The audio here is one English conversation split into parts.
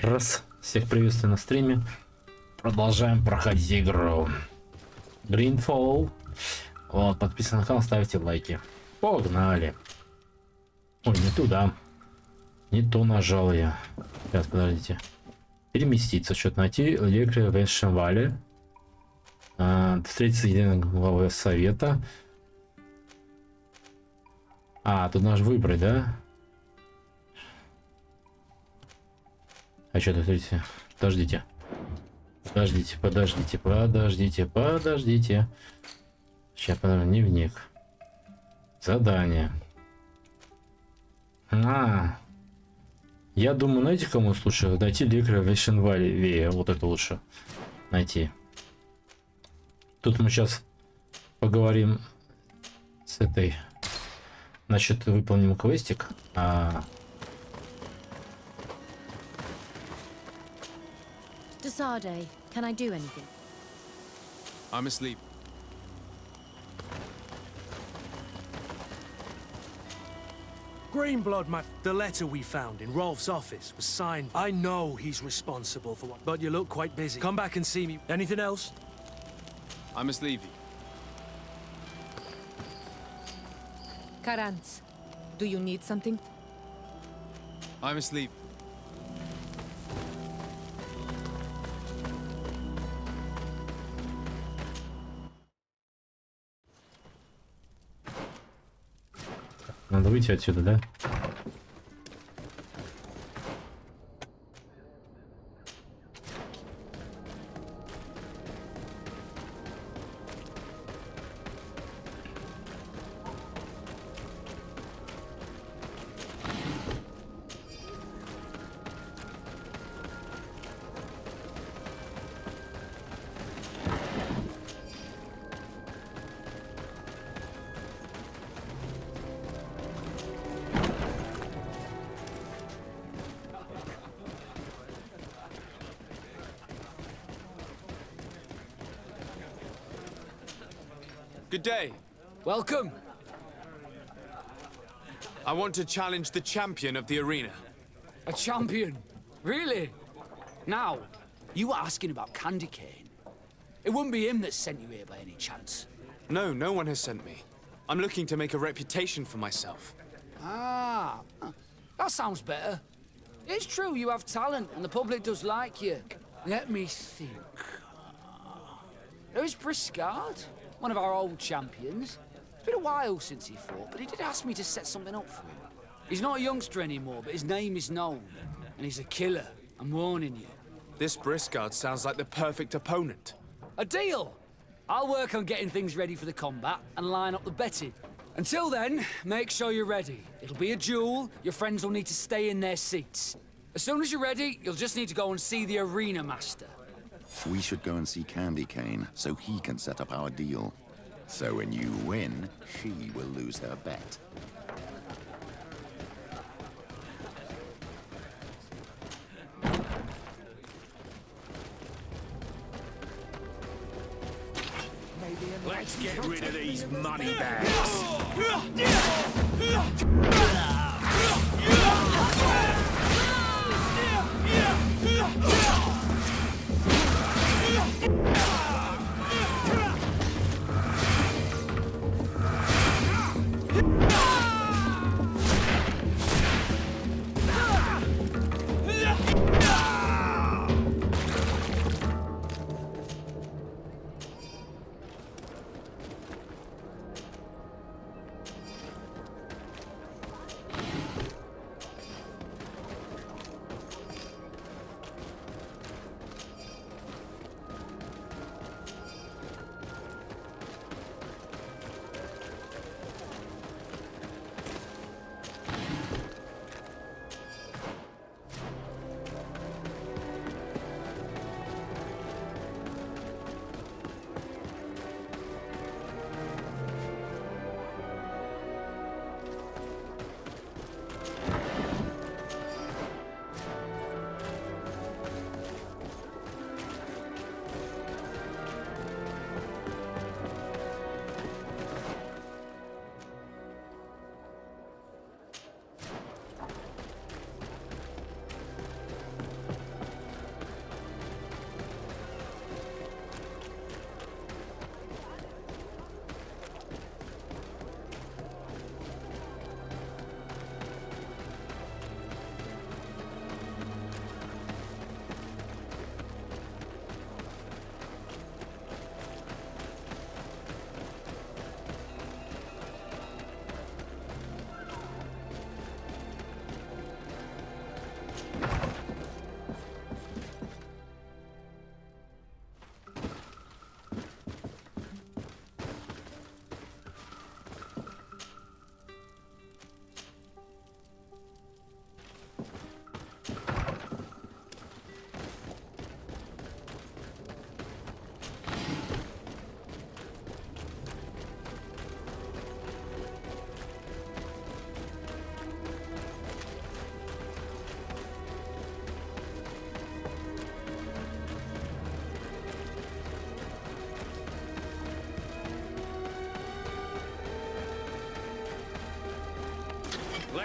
Раз. Всех приветствую на стриме. Продолжаем проходить игру GreedFall. Вот, подписывайтесь на канал, ставьте лайки. Погнали. Ой, не туда. Не то нажал я. Сейчас, подождите. Переместиться, что-то найти. Ревущим Фьорде. Встретиться с единым главой совета. А, тут наш выбрать, да? А что тут, видите? Подождите. Подождите. Сейчас, подожди, дневник. Задание. Я думаю, знаете, кому лучше найти Ревущим Фьорде. Вот это лучше найти. Тут мы сейчас поговорим с этой. Значит, выполним квестик. Desade, can I do anything? I'm asleep. Greenblood, the letter we found in Rolf's office was signed. I know he's responsible for what, but you look quite busy. Come back and see me. Anything else? I must leave you. Karantz, do you need something? I must leave. Надо выйти отсюда, да? Good day. Welcome. I want to challenge the champion of the arena. A champion? Really? Now, you were asking about Candy Cane. It wouldn't be him that sent you here by any chance. No, no one has sent me. I'm looking to make a reputation for myself. Ah, that sounds better. It's true you have talent and the public does like you. Let me think. There's Briscard, one of our old champions. It's been a while since he fought, but he did ask me to set something up for him. He's not a youngster anymore, but his name is known. And he's a killer, I'm warning you. This Briscard sounds like the perfect opponent. A deal! I'll work on getting things ready for the combat and line up the betting. Until then, make sure you're ready. It'll be a duel, your friends will need to stay in their seats. As soon as you're ready, you'll just need to go and see the arena master. We should go and see Candy Cane, so he can set up our deal. So when you win, she will lose her bet. Let's get rid of these money bags.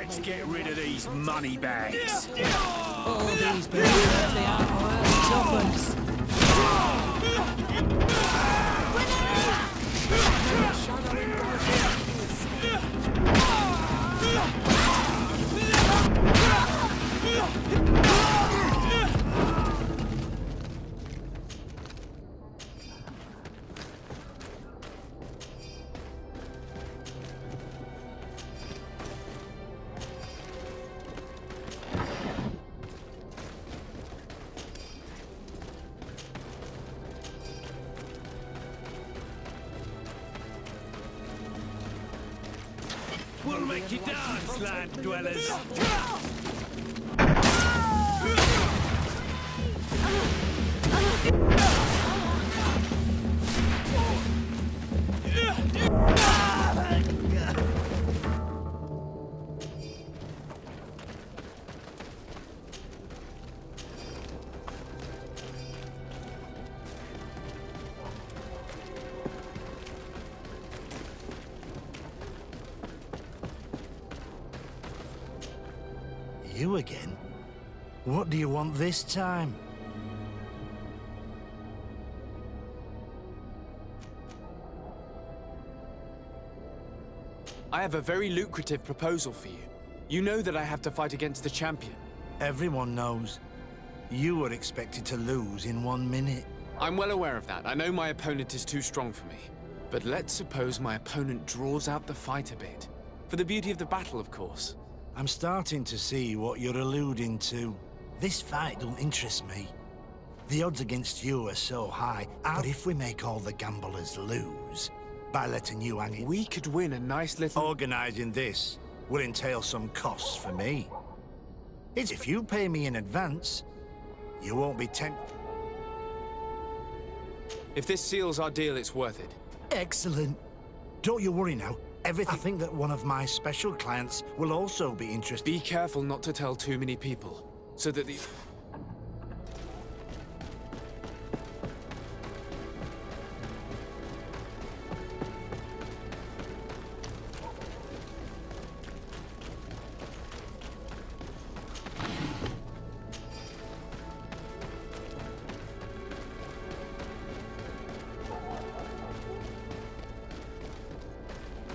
Let's get rid of these money bags. All these birds, they are worth tuppence. We'll make you dance, land dwellers. You again? What do you want this time? I have a very lucrative proposal for you. You know that I have to fight against the champion. Everyone knows. You were expected to lose in 1 minute. I'm well aware of that. I know my opponent is too strong for me. But let's suppose my opponent draws out the fight a bit. For the beauty of the battle, of course. I'm starting to see what you're alluding to. This fight don't interest me. The odds against you are so high, but if we make all the gamblers lose by letting you hang it... We could win a nice little... Organising this will entail some costs for me. It's if you pay me in advance, you won't be tempted. If this seals our deal, it's worth it. Excellent. Don't you worry now. I think that one of my special clients will also be interested. Be careful not to tell too many people, so that the...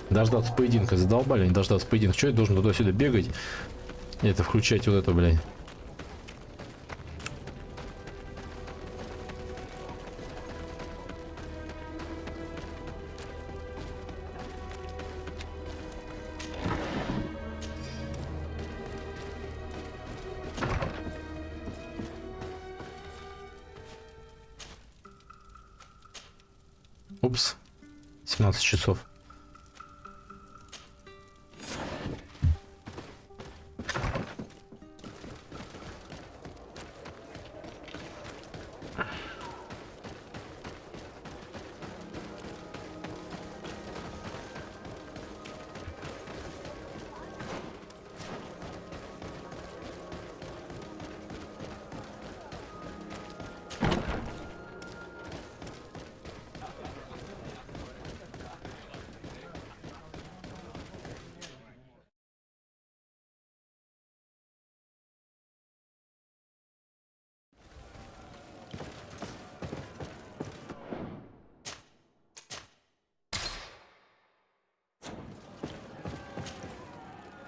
Дождаться поединка. Задолбали они дождаться поединка. Что я должен туда-сюда бегать? Это включать вот это, блядь. Упс. 17 часов.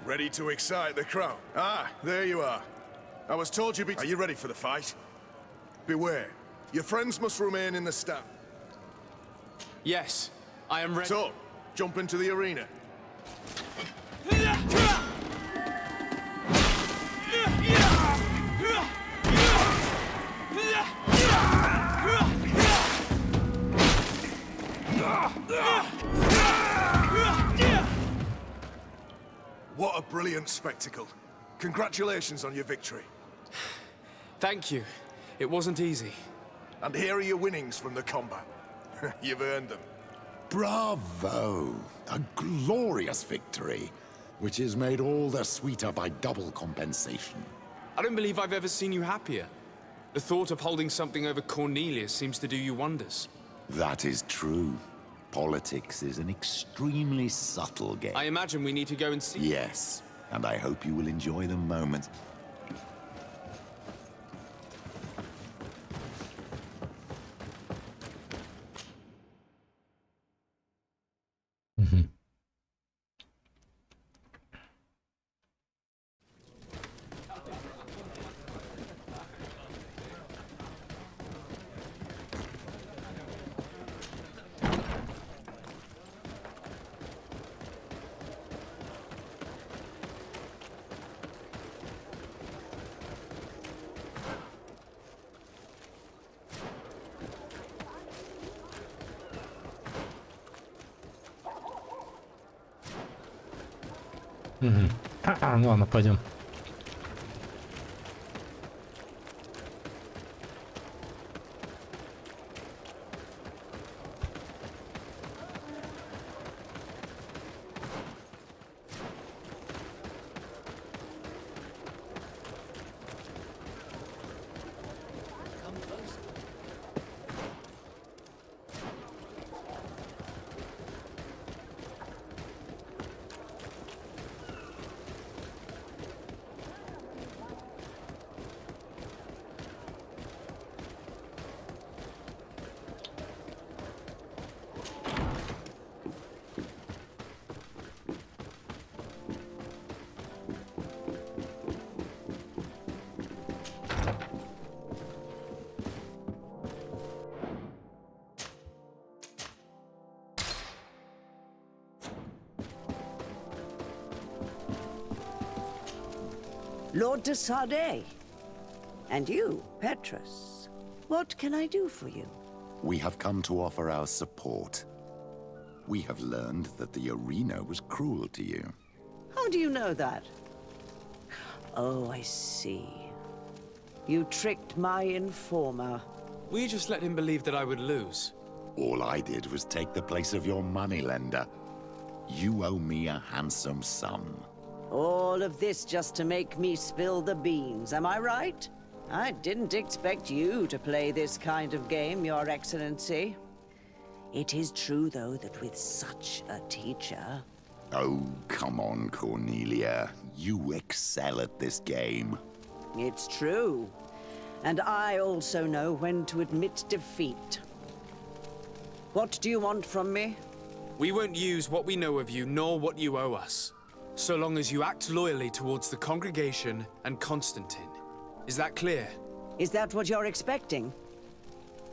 Ready to excite the crowd? Ah, there you are. I was told you'd be... Are you ready for the fight? Beware. Your friends must remain in the stand. Yes, I am ready. So, jump into the arena. What a brilliant spectacle. Congratulations on your victory. Thank you. It wasn't easy. And here are your winnings from the combat. You've earned them. Bravo! A glorious victory, which is made all the sweeter by double compensation. I don't believe I've ever seen you happier. The thought of holding something over Cornelius seems to do you wonders. That is true. Politics is an extremely subtle game. I imagine we need to go and see... Yes. and I hope you will enjoy the moment. Ну ладно, пойдем. Lord de Sardet. And you, Petrus. What can I do for you? We have come to offer our support. We have learned that the arena was cruel to you. How do you know that? Oh, I see. You tricked my informer. We just let him believe that I would lose. All I did was take the place of your moneylender. You owe me a handsome sum. All of this just to make me spill the beans, am I right? I didn't expect you to play this kind of game, Your Excellency. It is true, though, that with such a teacher... Oh, come on, Cornelia. You excel at this game. It's true. And I also know when to admit defeat. What do you want from me? We won't use what we know of you, nor what you owe us, so long as you act loyally towards the congregation and Constantine. Is that clear? Is that what you're expecting?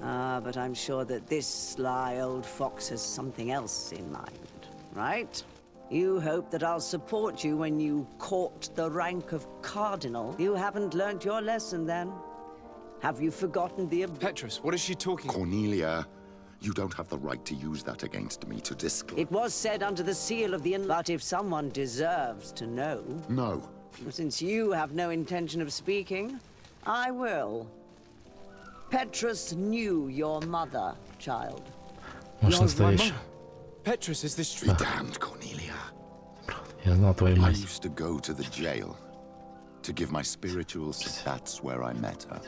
Ah, but I'm sure that this sly old fox has something else in mind, right? You hope that I'll support you when you court the rank of cardinal. You haven't learnt your lesson, then. Have you forgotten the... Petrus, what is she talking about? Cornelia, you don't have the right to use that against me to disclose. It was said under the seal of the... But if someone deserves to know... No. Since you have no intention of speaking, I will. Petrus knew your mother, child. Может, настоящий. Petrus, is this true? Be damned, Cornelia. Я знал твою I мать. used to go to the jail to give my spirituals. That's where I met her.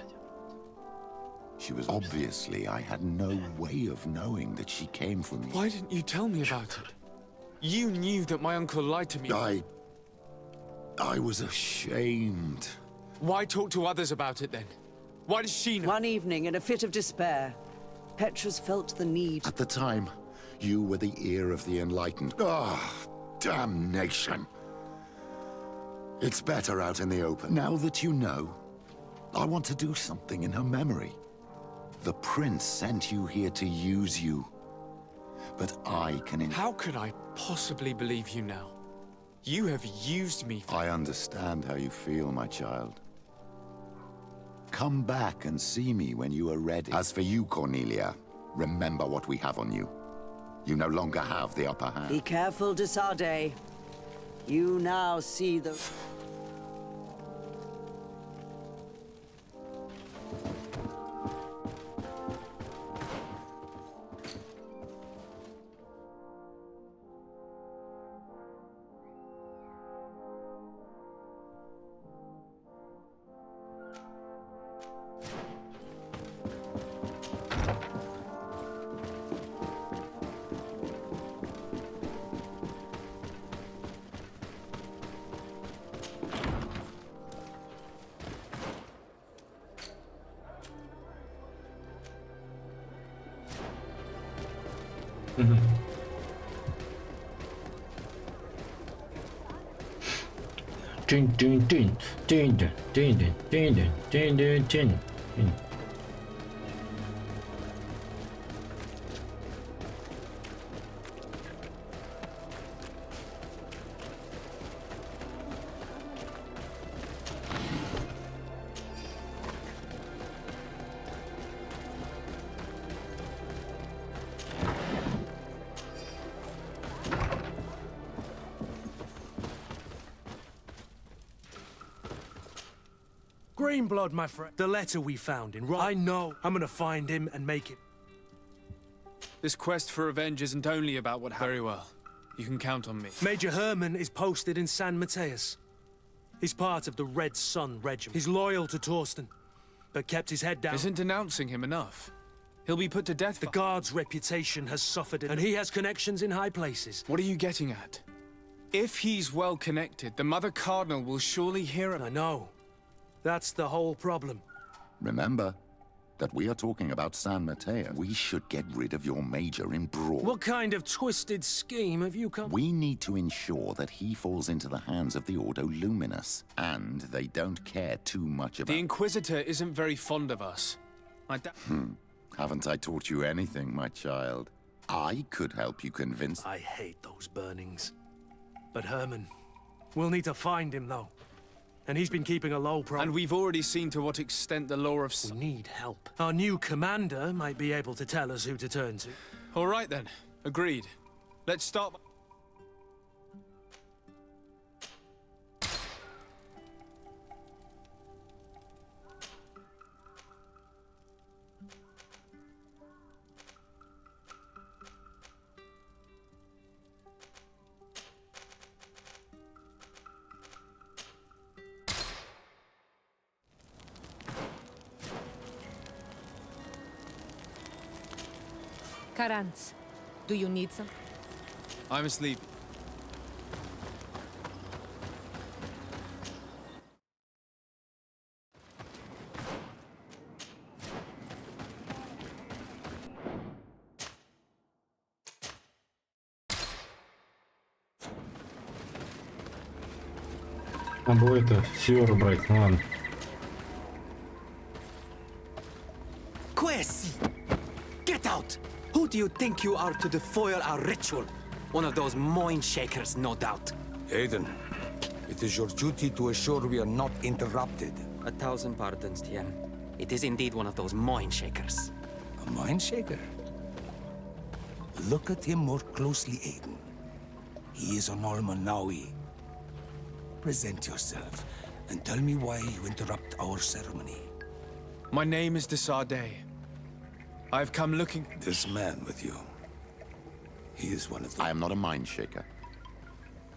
She was obviously, I had no way of knowing that she came from me. Why didn't you tell me about it? You knew that my uncle lied to me. I was ashamed. Why talk to others about it then? Why does she know? One evening, in a fit of despair, Petrus felt the need... At the time, you were the ear of the enlightened. Ah, damnation. It's better out in the open. Now that you know, I want to do something in her memory. The prince sent you here to use you. But I can... How could I possibly believe you now? You have used me for... I understand how you feel, my child. Come back and see me when you are ready. As for you, Cornelia, remember what we have on you. You no longer have the upper hand. Be careful, de Sardet. You now see the... Greenblood, my friend. The letter we found in I know I'm gonna find him and make it. This quest for revenge isn't only about what Very well. You can count on me. Major Herman is posted in San Mateus. He's part of the Red Sun Regiment. He's loyal to Torsten, but kept his head down. Isn't denouncing him enough? He'll be put to death. The guard's reputation has suffered, and he has connections in high places. What are you getting at? If he's well connected, the Mother Cardinal will surely hear it. I know. That's the whole problem. Remember that we are talking about San Mateo. We should get rid of your major in Broad. What kind of twisted scheme have you come? We need to ensure that he falls into the hands of the Ordo Luminous, and they don't care too much about... The Inquisitor isn't very fond of us. Haven't I taught you anything, my child? I could help you convince... I hate those burnings. But Herman, we'll need to find him, though. And he's been keeping a low profile. And we've already seen to what extent the law of... We need help. Our new commander might be able to tell us who to turn to. All right, then. Agreed. Let's start... Karantz, do you need some? I'm asleep. Надо было это сервер брать, ну ладно. Quesi! Get out! Who do you think you are to defoil our ritual? One of those mind shakers, no doubt. Aiden, it is your duty to assure we are not interrupted. 1,000 pardons, Tien. It is indeed one of those mind shakers. A mind shaker? Look at him more closely, Aiden. He is an Almanawi. Present yourself and tell me why you interrupt our ceremony. My name is Desardet. I've come looking... This man with you. He is one of the... I am not a mind shaker.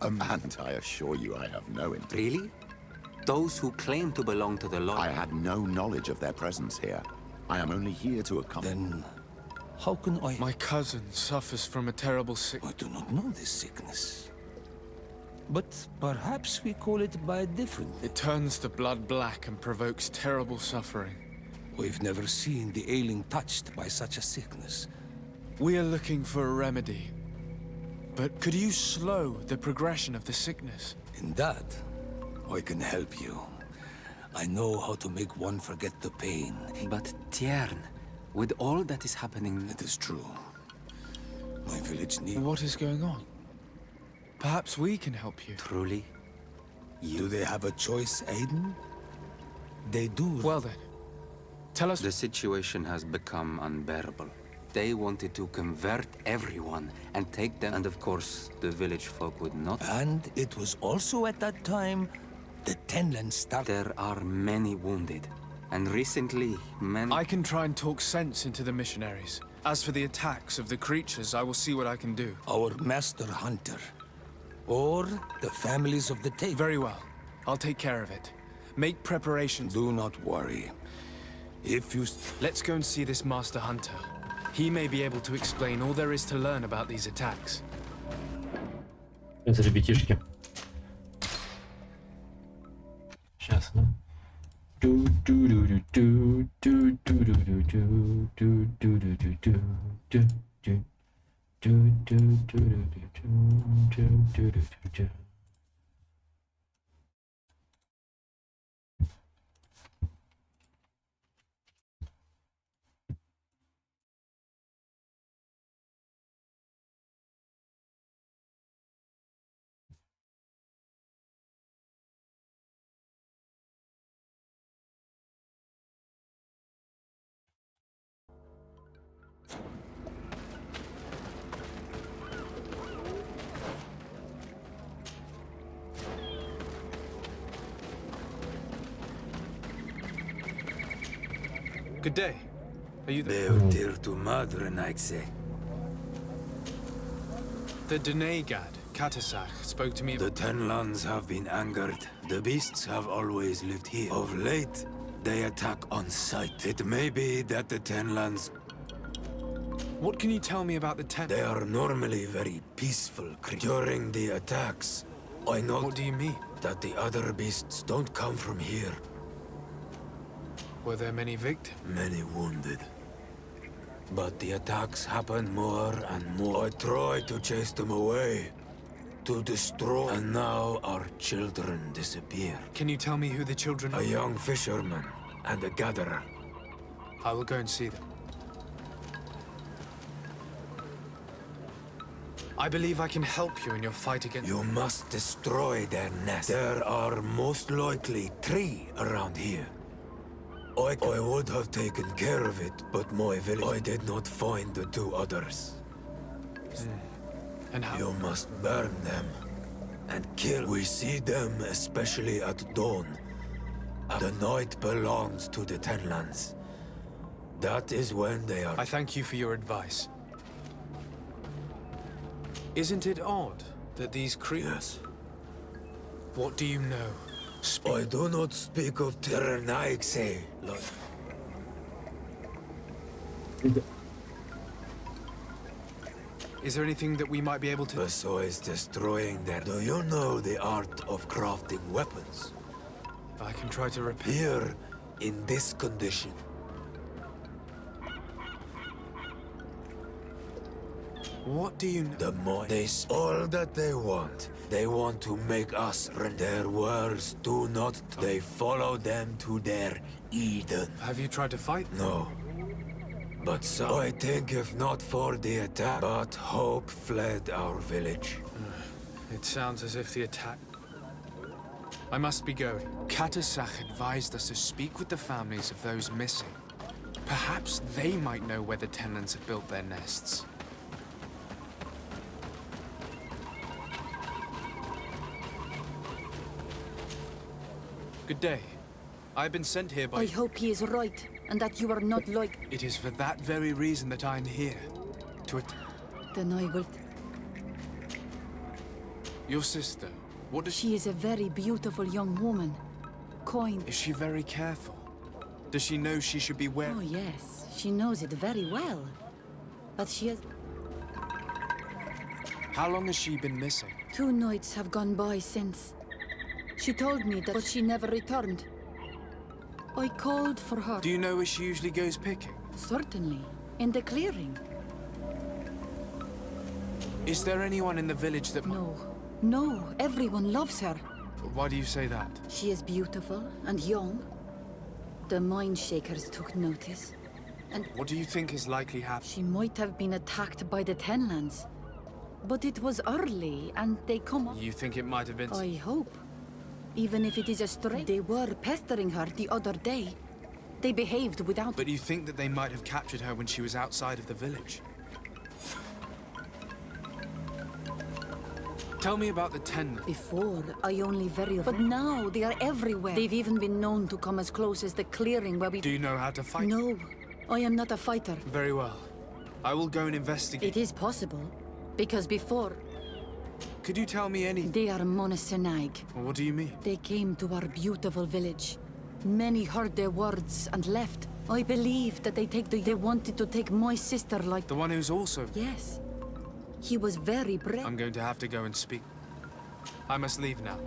And I assure you I have no intent. Really? Those who claim to belong to the law... I had no knowledge of their presence here. I am only here to accompany... Then... how can I... My cousin suffers from a terrible sickness. I do not know this sickness. But perhaps we call it by a different... It turns the blood black and provokes terrible suffering. We've never seen the ailing touched by such a sickness. We are looking for a remedy. But could you slow the progression of the sickness? In that, I can help you. I know how to make one forget the pain. But Tiern, with all that is happening... It is true. My village needs... What is going on? Perhaps we can help you. Truly? Do they have a choice, Aiden? They do. Well then, tell us... The situation has become unbearable. They wanted to convert everyone and take them, and of course, the village folk would not. And it was also at that time the Tenland started. There are many wounded, and recently, many... I can try and talk sense into the missionaries. As for the attacks of the creatures, I will see what I can do. Our master hunter, or the families of the tape. Very well. I'll take care of it. Make preparations. Do not worry. If you... Let's go and see this master hunter. He may be able to explain all there is to learn about these attacks. Это ребятишки. Сейчас, ну. Good day. Are you the... The Denegad, Katasach, spoke to me... The Ten Lands have been angered. The beasts have always lived here. Of late, they attack on sight. It may be that the Ten Lands... What can you tell me about the Ten... They are normally very peaceful creatures. During the attacks, I know... What do you mean? That the other beasts don't come from here. Were there many victims? Many wounded. But the attacks happen more and more. I try to chase them away, to destroy, and now our children disappear. Can you tell me who the children are? A young fisherman and a gatherer. I will go and see them. I believe I can help you in your fight against... You must destroy their nest. There are most likely 3 around here. I would have taken care of it, but my village... I did not find the 2 others. And how... You must burn them and kill. We see them especially at dawn. The night belongs to the Ten Lands. That is when they are... I thank you for your advice. Isn't it odd that these creatures... Yes. What do you know? Speak. I do not speak of Terranaixe. Is there anything that we might be able to... Besides destroying their... Do you know the art of crafting weapons? I can try to repair... Here, in this condition. What do you know? The more they... All that they want. They want to make us... Their words do not... They follow them to their Eden. Have you tried to fight? No. But so... I think if not for the attack... But hope fled our village. It sounds as if the attack... I must be going. Katasach advised us to speak with the families of those missing. Perhaps they might know where the Tenlands have built their nests. Good day. I've been sent here by... I hope he is right, and that you are not like... It is for that very reason that I'm here. To Then I will... Your sister, what does She is a very beautiful young woman. Kind. Is she very careful? Does she know she should be where... Oh yes, she knows it very well. But she has... How long has she been missing? 2 nights have gone by since. She told me that, but she never returned. I called for her. Do you know where she usually goes picking? Certainly. In the clearing. Is there anyone in the village that... No. No, everyone loves her. Why do you say that? She is beautiful and young. The Mind Shakers took notice. And what do you think is likely happening? She might have been attacked by the Tenlands. But it was early, and they come up... You think it might have been... I hope. Even if it is a stray. They were pestering her the other day. They behaved without... But you think that they might have captured her when she was outside of the village? Tell me about the Ten. Before, I only very... But now, they are everywhere. They've even been known to come as close as the clearing where we... Do you know how to fight? No, I am not a fighter. Very well. I will go and investigate. It is possible. Because before... Could you tell me any... They are Monasenag. What do you mean? They came to our beautiful village. Many heard their words and left. I believe that they wanted to take my sister like... The one who's also... Yes. He was very brave. I'm going to have to go and speak. I must leave now.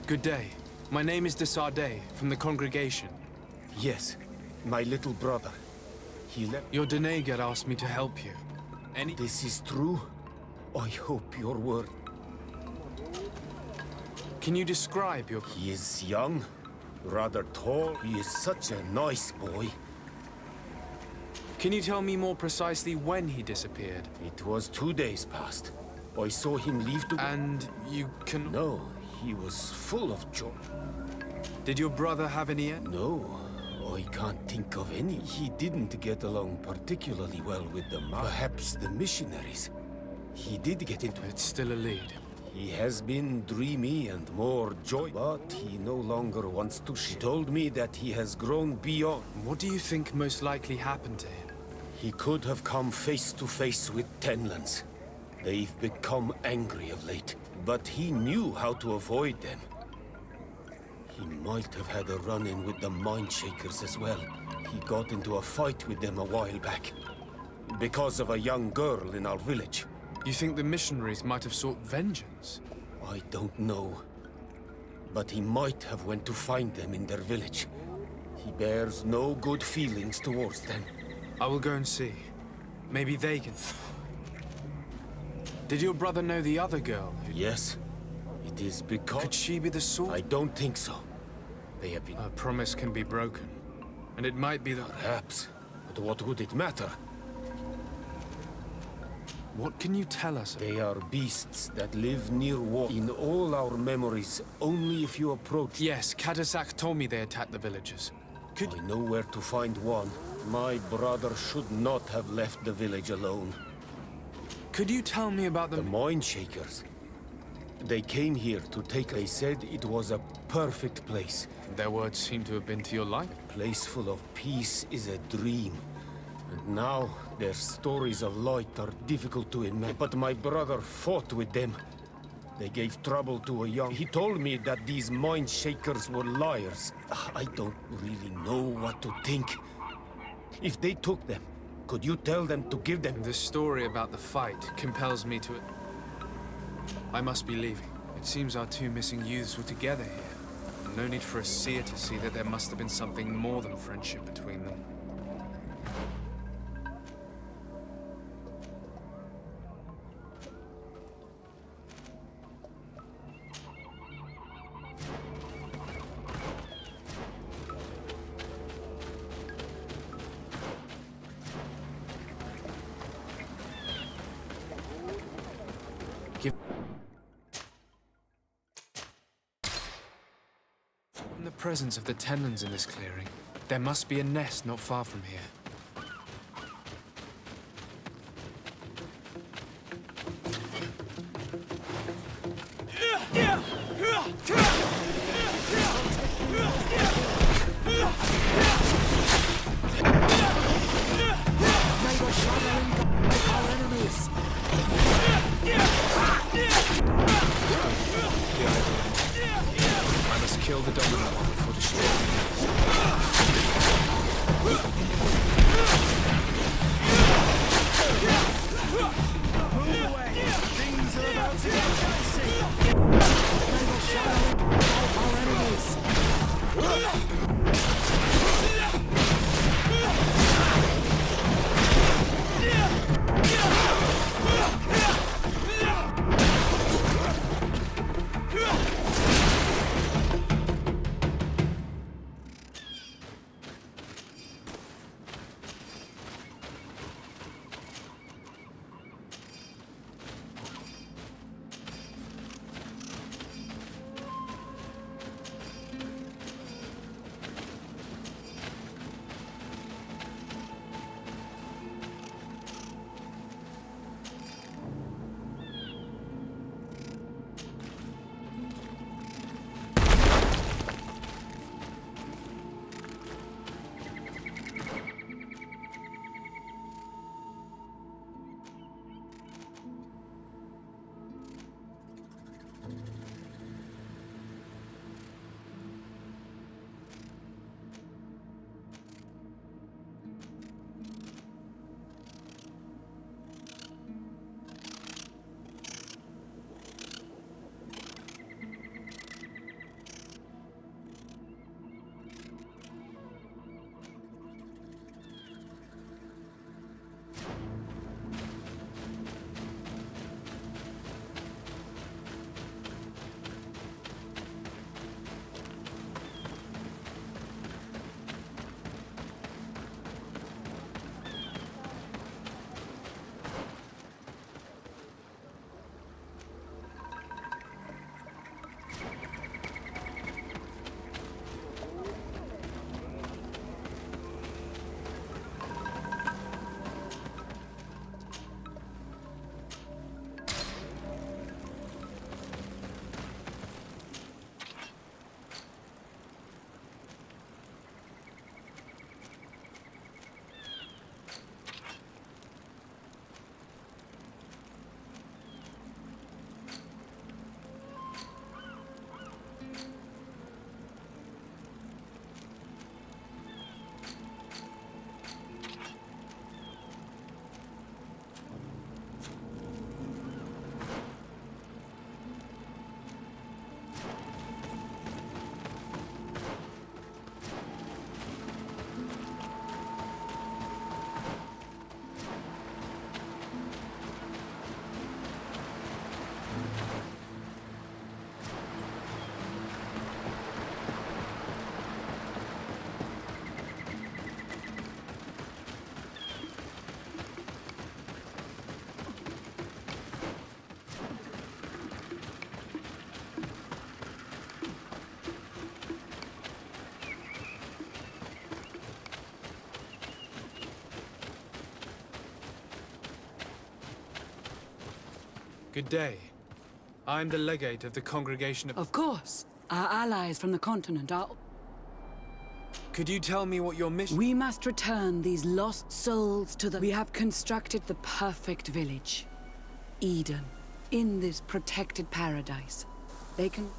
Good day. My name is Desardet, from the congregation. Yes, my little brother. He left. Your Denegar asked me to help you. This is true? I hope your word. Can you describe your... He is young, rather tall. He is such a nice boy. Can you tell me more precisely when he disappeared? It was 2 days past. I saw him leave to... And you can... No, he was full of joy. Did your brother have any... No, I can't think of any. He didn't get along particularly well with the perhaps the missionaries. He did get into... It's still a lead. He has been dreamy and more joy, but he no longer wants to. She told me that he has grown beyond. What do you think most likely happened to him? He could have come face to face with Tenlands. They've become angry of late, but he knew how to avoid them. He might have had a run-in with the Mindshakers as well. He got into a fight with them a while back, because of a young girl in our village. You think the missionaries might have sought vengeance? I don't know. But he might have went to find them in their village. He bears no good feelings towards them. I will go and see. Maybe they can... Did your brother know the other girl? Yes. It is because... Could she be the sword? I don't think so. They have been... A promise can be broken. And it might be that... Perhaps. But what would it matter? What can you tell us? They are beasts that live near water. In all our memories, only if you approach... Yes, Katasak told me they attacked the villagers. I know where to find one. My brother should not have left the village alone. Could you tell me about them? The Mindshakers. They came here to take... They said it was a perfect place. Their words seem to have been to your liking. A place full of peace is a dream. And now, their stories of light are difficult to imagine. But my brother fought with them. They gave trouble to a young... He told me that these Mindshakers were liars. I don't really know what to think. If they took them, could you tell them to give them... The story about the fight compels me to... I must be leaving. It seems our two missing youths were together here. No need for a seer to see that there must have been something more than friendship between them. In the presence of the Tenlands in this clearing, there must be a nest not far from here. I must kill the dominant one before destroying Move away! Things are about to get dicey! Good day. I'm the legate of the congregation of... Of course. Our allies from the continent are... Could you tell me what your mission... We must return these lost souls to the... We have constructed the perfect village. Eden. In this protected paradise. They can...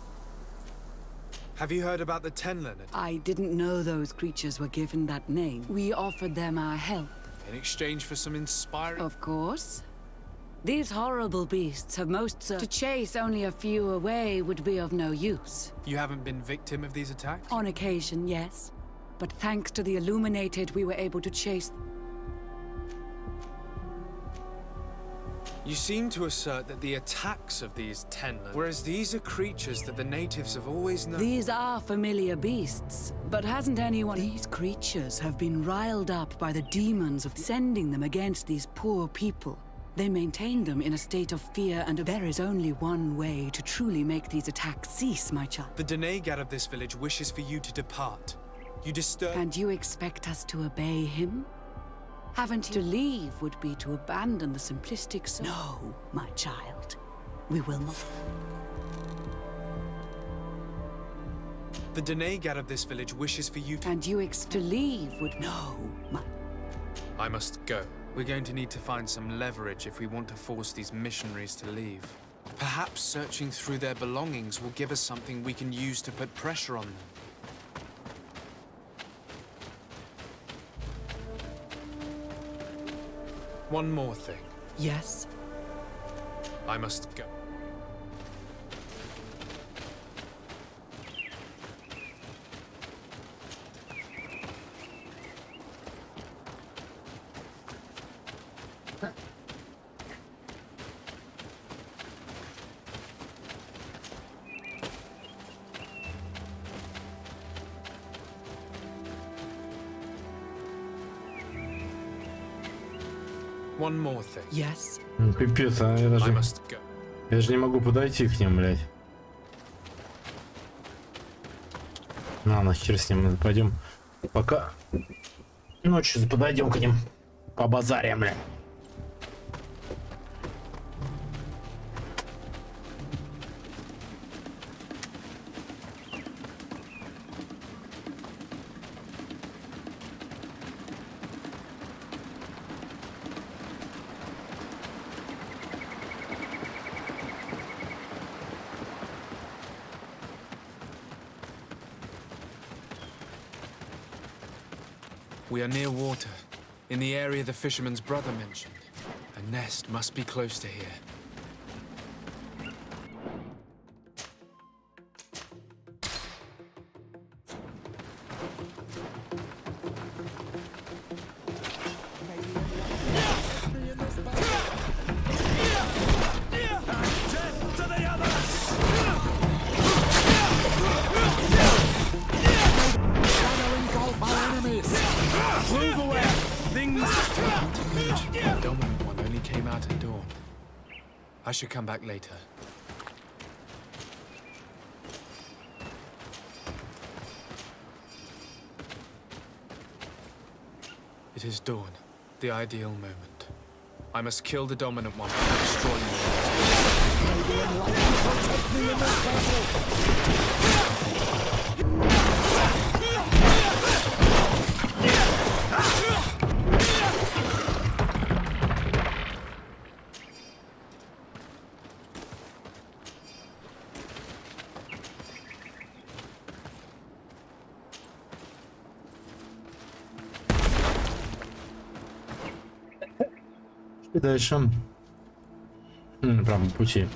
Have you heard about the Tenlin? I didn't know those creatures were given that name. We offered them our help. In exchange for some inspiring... Of course. These horrible beasts have to chase only a few away would be of no use. You haven't been victim of these attacks? On occasion, yes. But thanks to the Illuminated, we were able to chase... You seem to assert that the attacks of these Tenlin, whereas these are creatures that the natives have always known... These are familiar beasts, but hasn't anyone... These creatures have been riled up by the demons of sending them against these poor people. They maintain them in a state of fear, and there is only one way to truly make these attacks cease, my child. The Denegat of this village wishes for you to depart. You disturb... And you expect us to obey him? Haven't you? To leave would be to abandon the simplistic soul. No, my child. We will not. The Denegat of this village wishes for you to... And you to leave would... No, my... I must go. We're going to need to find some leverage if we want to force these missionaries to leave. Perhaps searching through their belongings will give us something we can use to put pressure on them. One more thing. Yes? I must go. One more thing. Yes. Пипец, а я даже не могу подойти к ним, блядь. Нахер с ним, пойдем. Пока ночью подойдем к ним. Побазарим, блядь. We are near water, in the area the fisherman's brother mentioned. A nest must be close to here. I should come back later. It is dawn, the ideal moment. I must kill the dominant one by destroying И дальше. Прям по пути.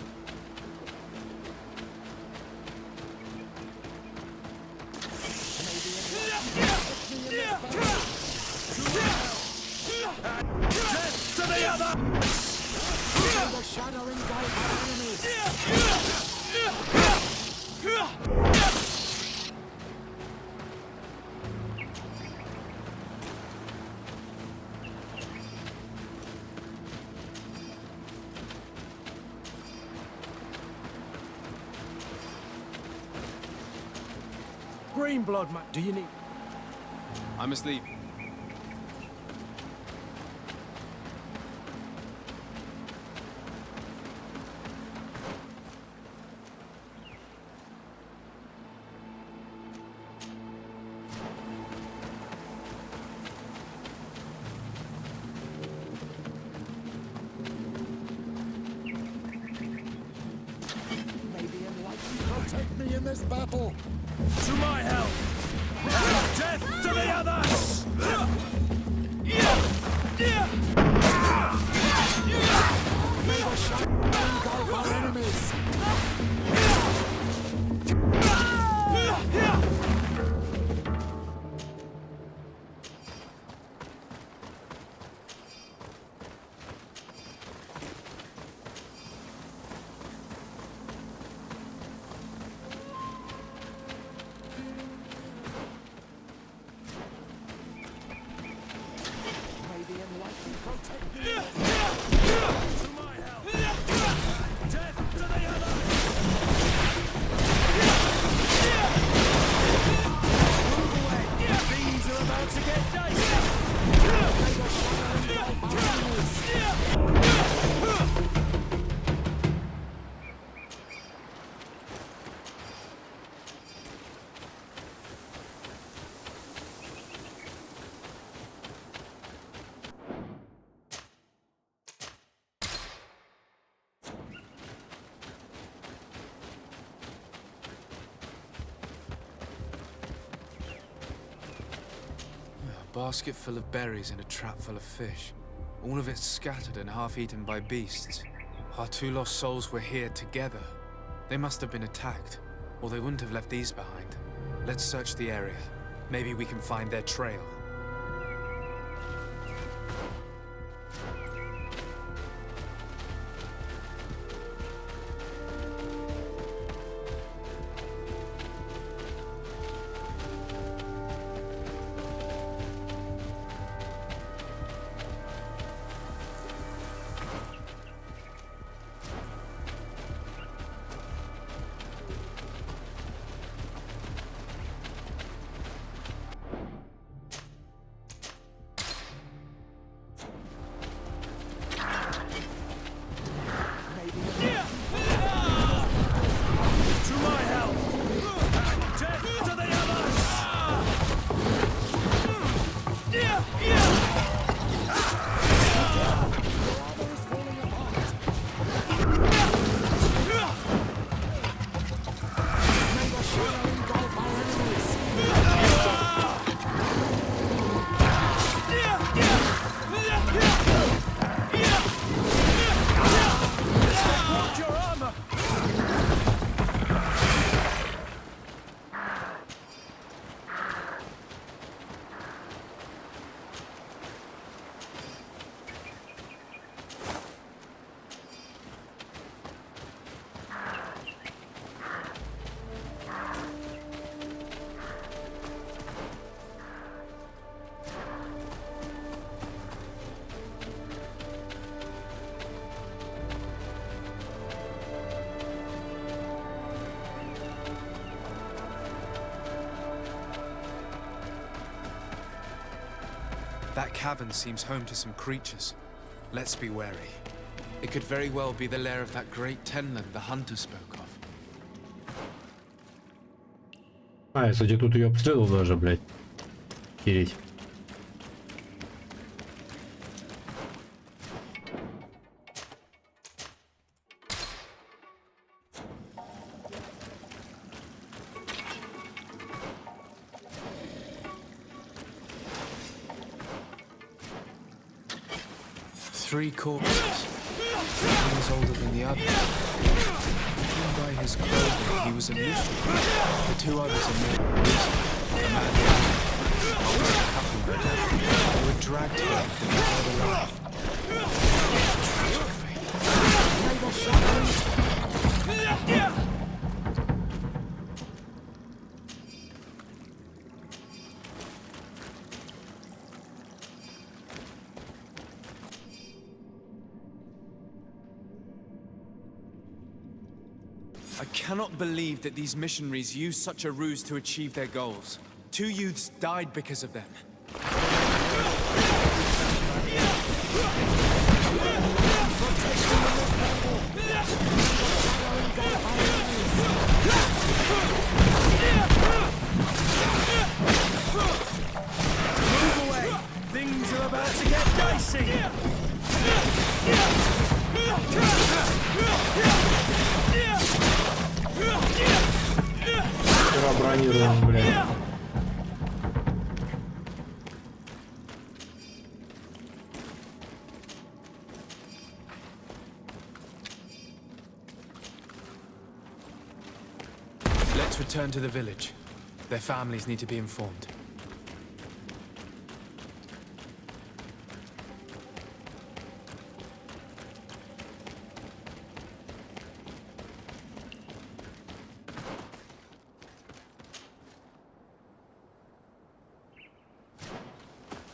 Green blood, man. Do you need... I must leave. protect me in this battle. To my help! Death to the others! May the shining engulf our enemies. A basket full of berries and a trap full of fish. All of it scattered and half-eaten by beasts. Our two lost souls were here together. They must have been attacked, or they wouldn't have left these behind. Let's search the area. Maybe we can find their trail. That cavern seems home to some creatures. Let's be wary. It could very well be the lair of that great tenland the hunter spoke of. А, я, кстати, тут ее обстрелял даже, блядь. Кирить. Three corpses. One was older than the other. Judging by his clothing, he was a missionary. The two others are more recent. A man and a couple were dead. They were dragged here before the life. I cannot believe that these missionaries used such a ruse to achieve their goals. Two youths died because of them. Move away! Things are about to get dicey! планируем, блядь. Let's return to the village. Their families need to be informed.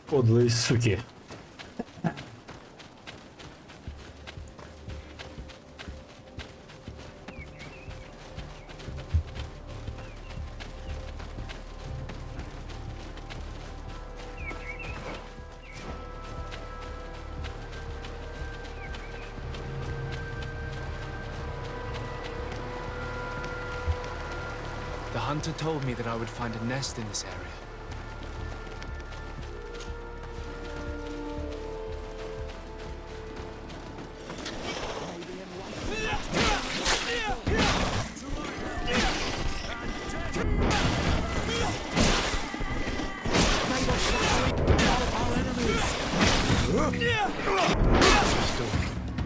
Подлые суки. The hunter told me that I would find a nest in this area.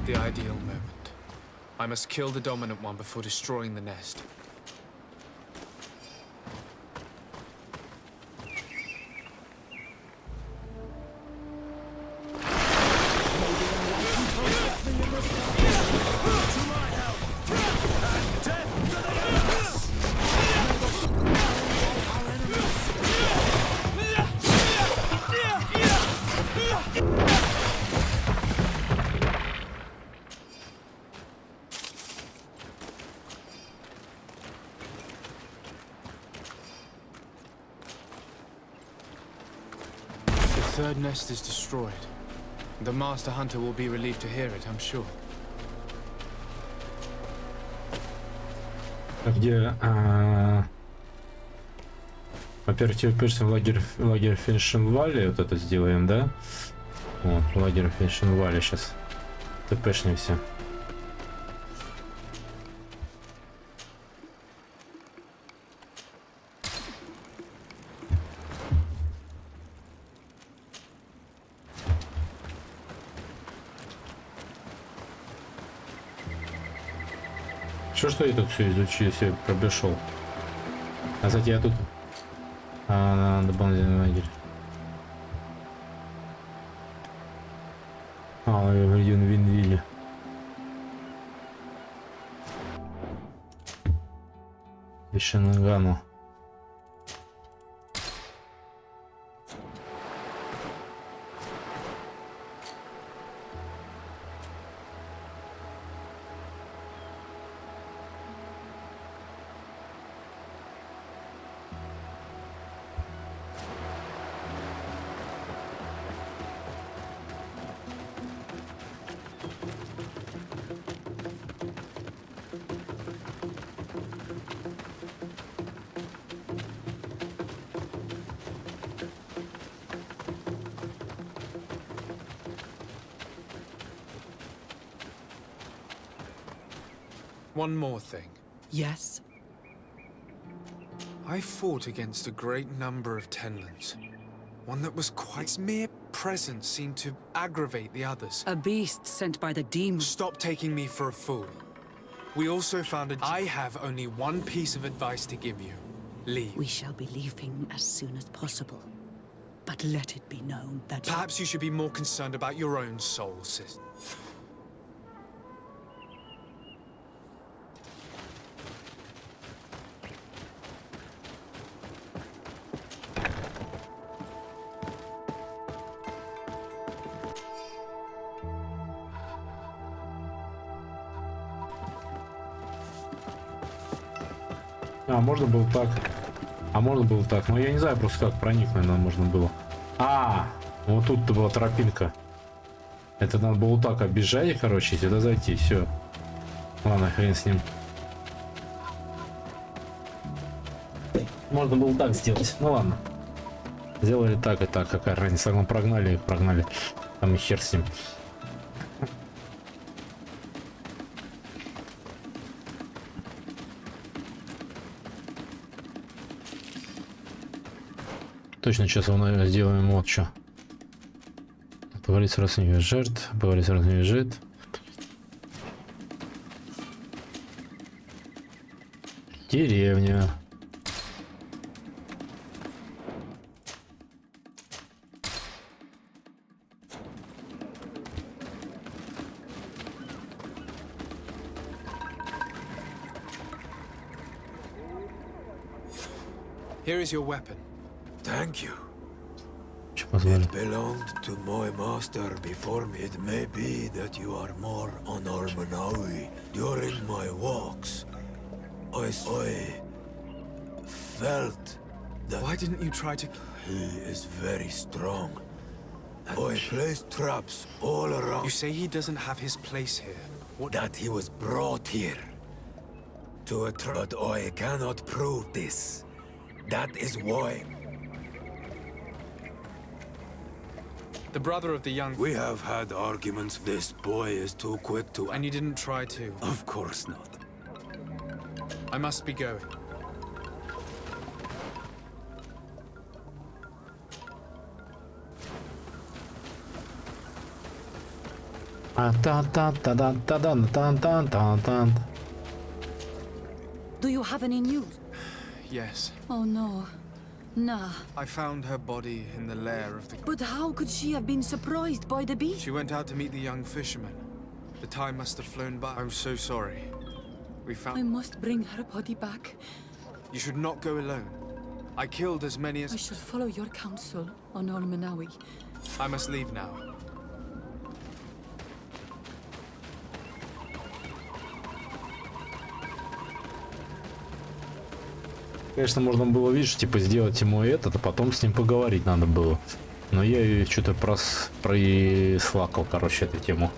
The ideal moment. I must kill the dominant one before destroying the nest. The third nest is destroyed. The master hunter will be relieved to hear it, I'm sure. Где, во-первых, теперь лагерь Феншенвале, вот это сделаем, да? Вот, лагерь Феншенвале сейчас тпшнимся. Что я тут все изучил, все пробежал. А кстати, я тут дополнительный лагерь. В Юнвинвилле. Вишенгану. One more thing. Yes? I fought against a great number of Tenlands. One that was quite... Its mere presence seemed to aggravate the others. A beast sent by the demon. Stop taking me for a fool. We also found a... I have only one piece of advice to give you. Leave. We shall be leaving as soon as possible. But let it be known that... Perhaps you should be more concerned about your own soul, sis. Можно было так. Можно было так. Но я не знаю просто как проникнуть, наверное, можно было. Вот тут-то была тропинка. Это надо было так оббежать, короче, сюда зайти. Все. Ладно, хрен с ним. Можно было так сделать. Ну ладно. Сделали так и так. Какая разница? Мы прогнали их, прогнали. Там и хер с ним. Точно, сейчас мы сделаем вот что. Поговорить с родственниками жертв, поговорить с родственниками жертв. Деревня. Here is your weapon. Thank you. It belonged to my master before me. It may be that you are more on Ormanawi. During my walks, I felt that... Why didn't you try to... He is very strong. And I placed traps all around. You say he doesn't have his place here. What? That he was brought here to a trap. But I cannot prove this. That is why. The brother of the young... We have had arguments. This boy is too quick to... And you didn't try to? Of course not. I must be going. Do you have any news? Yes. Oh no. Nah. I found her body in the lair of the... But how could she have been surprised by the beast? She went out to meet the young fisherman. The time must have flown by. I'm so sorry. We found... I must bring her body back. You should not go alone. I killed as many as... I should follow your counsel on Ormanawi. I must leave now. Конечно, можно было, видишь, типа сделать ему этот, а потом с ним поговорить надо было. Но я ее что-то прослакал, короче, эту тему.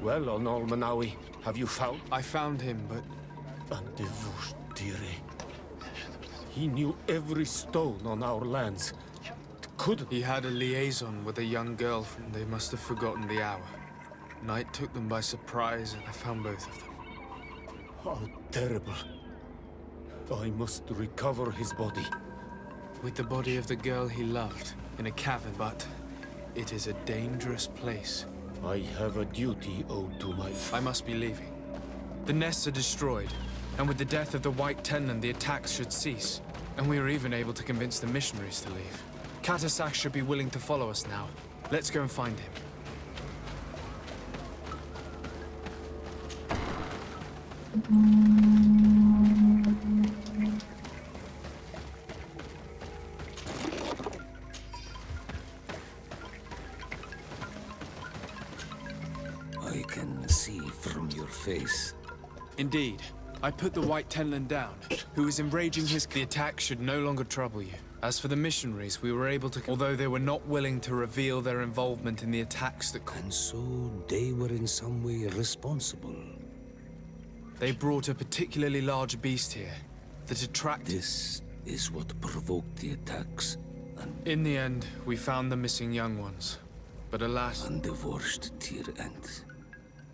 Well, on Ormanawi, have you found? I found him, but... He knew every stone on our lands. He had a liaison with a young girl from... They must have forgotten the hour. Night took them by surprise, and I found both of them. How terrible. I must recover his body. With the body of the girl he loved, in a cavern, but it is a dangerous place. I have a duty owed to my... I must be leaving. The nests are destroyed, and with the death of the White Tenland, the attacks should cease. And we are even able to convince the missionaries to leave. Katasak should be willing to follow us now. Let's go and find him. I can see from your face. Indeed. I put the White Tenland down, who is enraging his... The attack should no longer trouble you. As for the missionaries, we were able to... Although they were not willing to reveal their involvement in the attacks that... And so they were in some way responsible. They brought a particularly large beast here that attracted... This is what provoked the attacks. And in the end, we found the missing young ones. But alas... Undivorced tier end.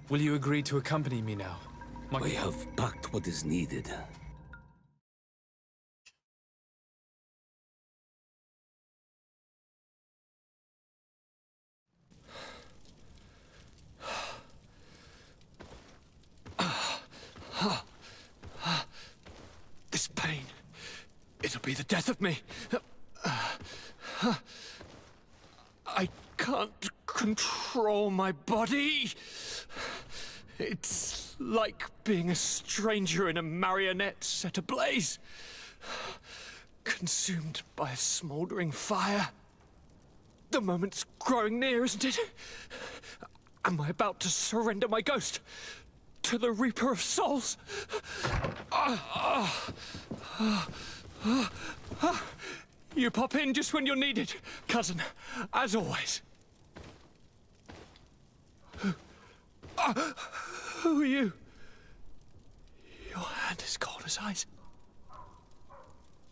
Will you agree to accompany me now? I have packed what is needed. This pain, it'll be the death of me. I can't control my body. It's like being a stranger in a marionette set ablaze. Consumed by a smoldering fire. The moment's growing near, isn't it? Am I about to surrender my ghost to the Reaper of Souls? You pop in just when you're needed, cousin, as always. Who are you? Your hand is cold as ice.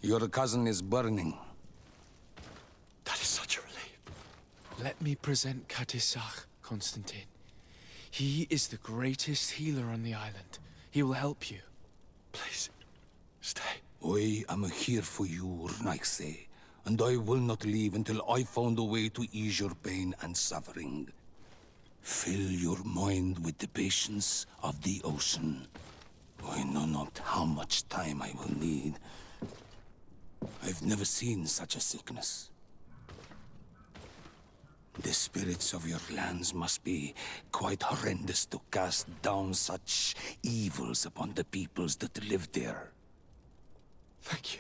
Your cousin is burning. That is such a relief. Let me present Katisak, Constantine. He is the greatest healer on the island. He will help you. Please, stay. I am here for you, Rnaxe, and I will not leave until I found a way to ease your pain and suffering. Fill your mind with the patience of the ocean. I know not how much time I will need. I've never seen such a sickness. The spirits of your lands must be quite horrendous to cast down such evils upon the peoples that live there. Thank you.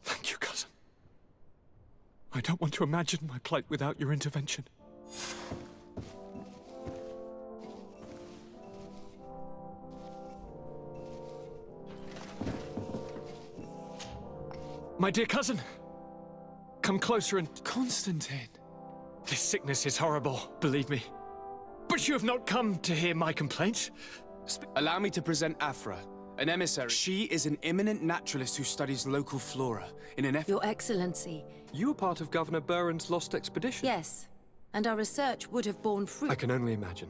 Thank you, cousin. I don't want to imagine my plight without your intervention. My dear cousin, come closer and... Constantine! This sickness is horrible, believe me. But you have not come to hear my complaint. Allow me to present Afra, an emissary. She is an eminent naturalist who studies local flora in an effort... Your Excellency. You were part of Governor Buren's lost expedition? Yes, and our research would have borne fruit. I can only imagine.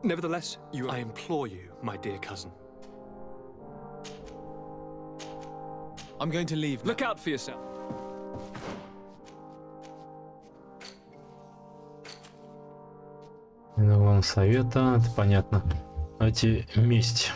Nevertheless, I implore you, my dear cousin. I'm going to leave now. Look out for yourself. Вам совета, это понятно. Давайте месть.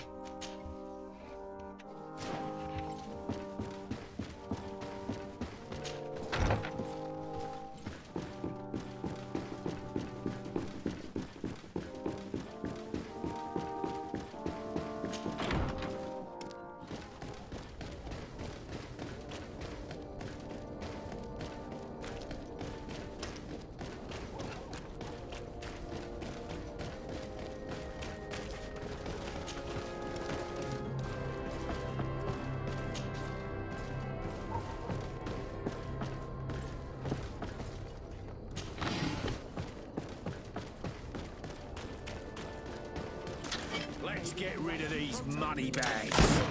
Let's get rid of these money bags.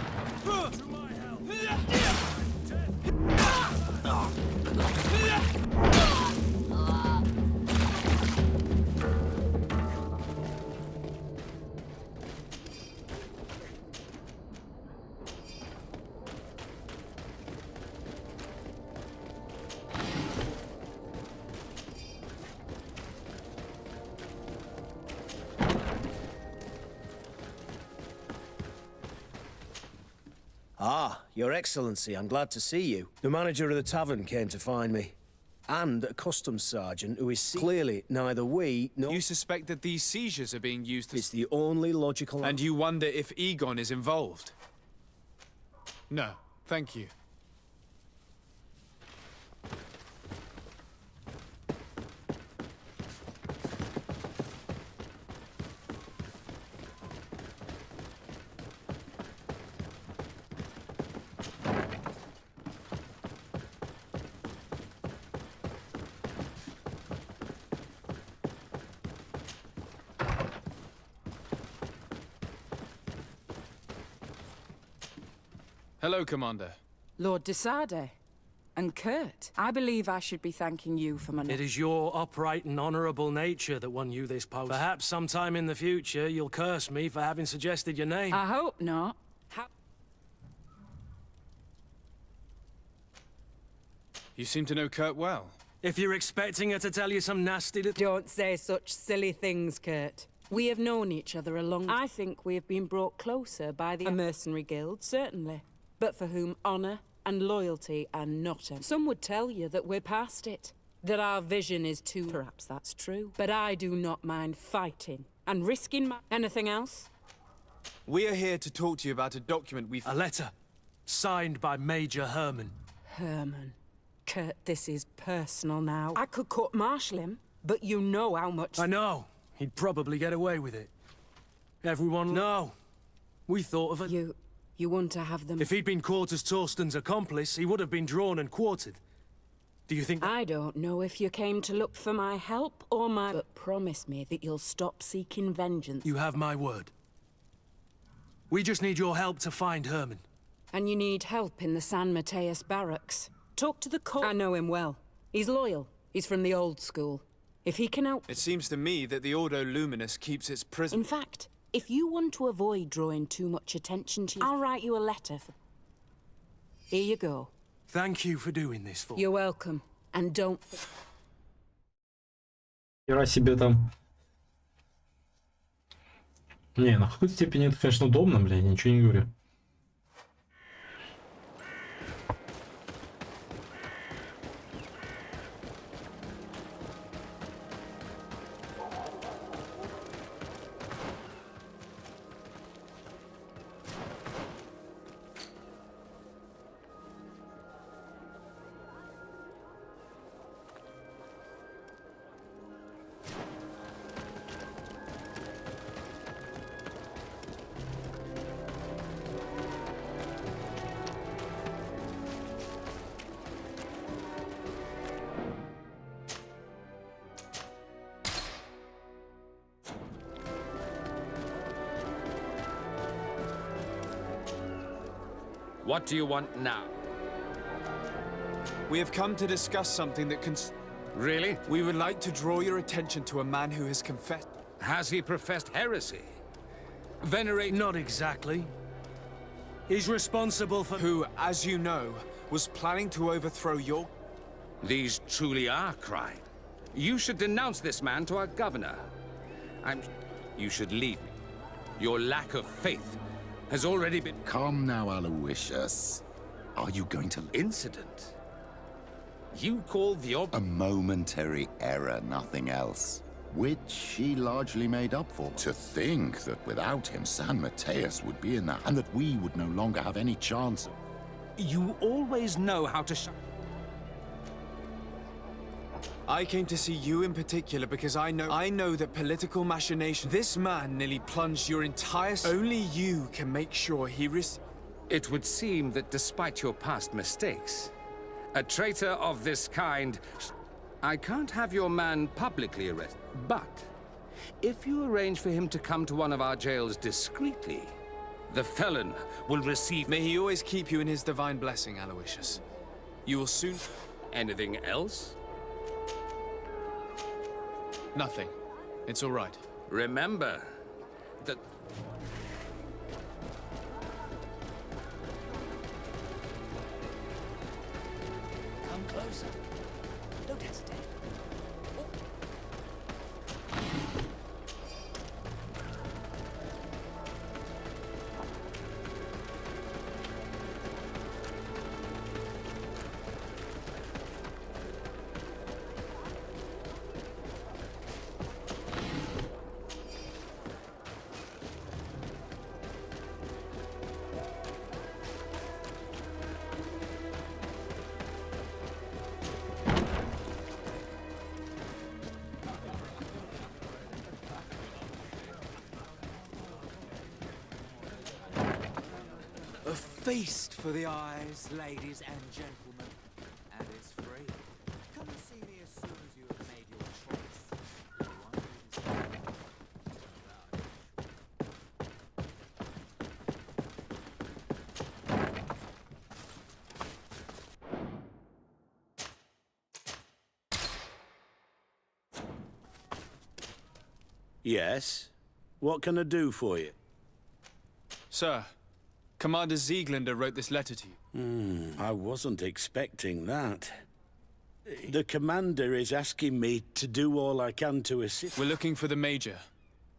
Ah, Your Excellency, I'm glad to see you. The manager of the tavern came to find me. And a customs sergeant who is clearly neither we nor... You suspect that these seizures are being used as... It's the only logical... And you wonder if Egon is involved? No, thank you. Hello, Commander. Lord Desade. And Kurt, I believe I should be thanking you for my... It is your upright and honourable nature that won you this post. Perhaps sometime in the future you'll curse me for having suggested your name. I hope not. You seem to know Kurt well. If you're expecting her to tell you some nasty little... Don't say such silly things, Kurt. We have known each other a long... I think we have been brought closer by the... A mercenary guild, certainly. But for whom honour and loyalty are not... Some would tell you that we're past it. That our vision is too... Perhaps that's true. But I do not mind fighting and risking my... Anything else? We are here to talk to you about a document we've... A letter. Signed by Major Herman. Herman. Kurt, this is personal now. I could court-martial him, but you know how much... I know. He'd probably get away with it. Everyone... No. We thought of it. You want to have them... If he'd been caught as Torsten's accomplice, he would have been drawn and quartered. Do you think... I don't know if you came to look for my help or my... But promise me that you'll stop seeking vengeance. You have my word. We just need your help to find Herman. And you need help in the San Mateus barracks. Talk to the court. I know him well. He's loyal. He's from the old school. If he can help... It seems to me that the Ordo Luminous keeps its prison... In fact, If you want to avoid drawing too much attention to you, I'll write you a letter. Here you go. Thank you for doing this for me. You're welcome. And don't... Хера себе там. Не, на какой-то степени это, конечно, удобно, блядь, ничего не говорю. What do you want now? We have come to discuss something that Really? We would like to draw your attention to a man who has confessed. Has he professed heresy? Venerate... Not exactly. He's responsible for... Who, as you know, was planning to overthrow your... These truly are crimes. You should denounce this man to our governor. You should leave me. Your lack of faith has already been... Calm now, Aloysius. Are you going to... Incident? You call the A momentary error, nothing else. Which he largely made up for. To think that without him, San Mateus would be in that, and that we would no longer have any chance of... You always know how to shut... I came to see you in particular because I know that political machination. This man nearly plunged your entire... Only you can make sure he It would seem that despite your past mistakes, a traitor of this kind... I can't have your man publicly arrested, but if you arrange for him to come to one of our jails discreetly, the felon will receive... May he always keep you in his divine blessing, Aloysius. You will soon... Anything else? Nothing. It's all right. Remember that... Come closer. Don't hesitate. A feast for the eyes, ladies and gentlemen. And it's free. Come and see me as soon as you have made your Yes? What can I do for you? Sir, Commander Zieglander wrote this letter to you. I wasn't expecting that. The commander is asking me to do all I can to assist. We're looking for the Major.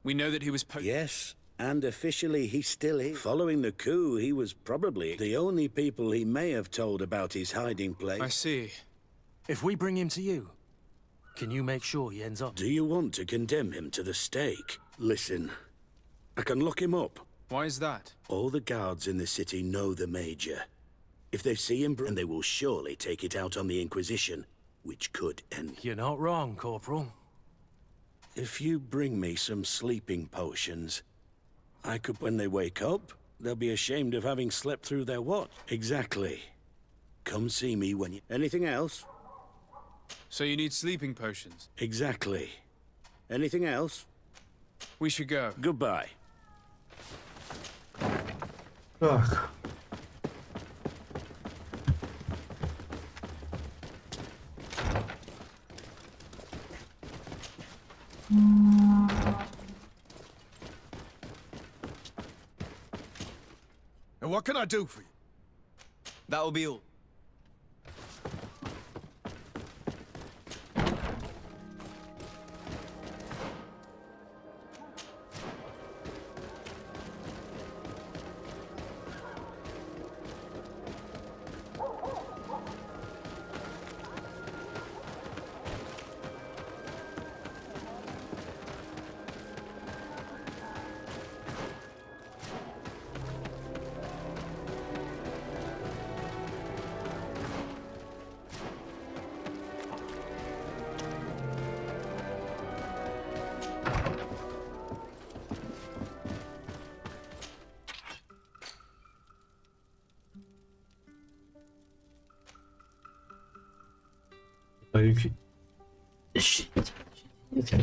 We know that he was Yes, and officially he still is. Following the coup, he was probably the only people he may have told about his hiding place. I see. If we bring him to you, can you make sure he ends up? Do you want to condemn him to the stake? Listen, I can lock him up. Why is that? All the guards in the city know the Major. If they see him, and they will surely take it out on the Inquisition, which could end... You're not wrong, Corporal. If you bring me some sleeping potions, I could... When they wake up, they'll be ashamed of having slept through their watch. Exactly. Come see me when you... Anything else? So you need sleeping potions? Exactly. Anything else? We should go. Goodbye. Так. what can I do for you? That will be all.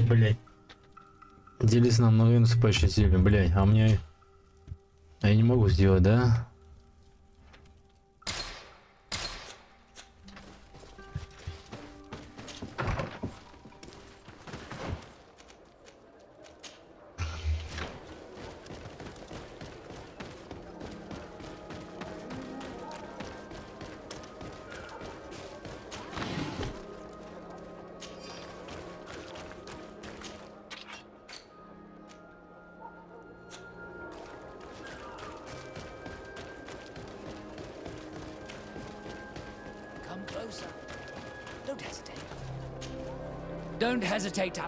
Блять. Делись нам на наступающей силе, блять. А мне... Я не могу сделать, да? Don't hesitate. Don't hesitate to...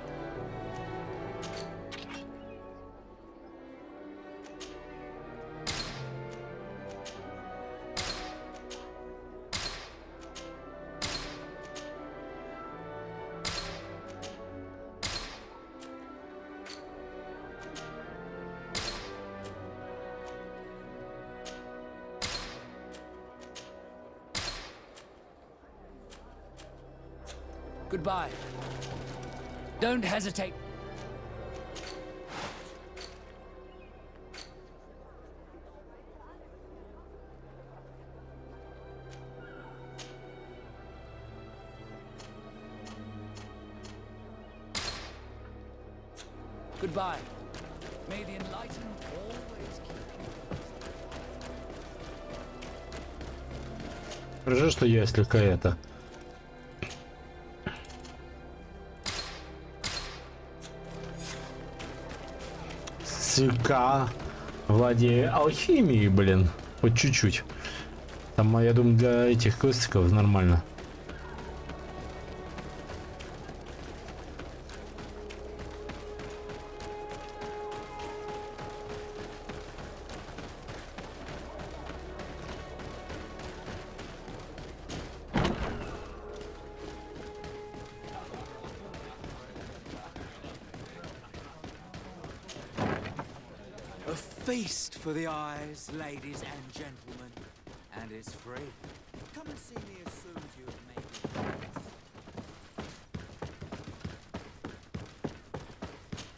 Goodbye. Don't hesitate. Goodbye. May the enlightened always keep you. Хорошо, что я слегка это... Слегка владею алхимией, блин. Хоть чуть-чуть. Там, я думаю, для этих квестиков нормально. A feast for the eyes, ladies and gentlemen, and it's free. Come and see me as soon as you have made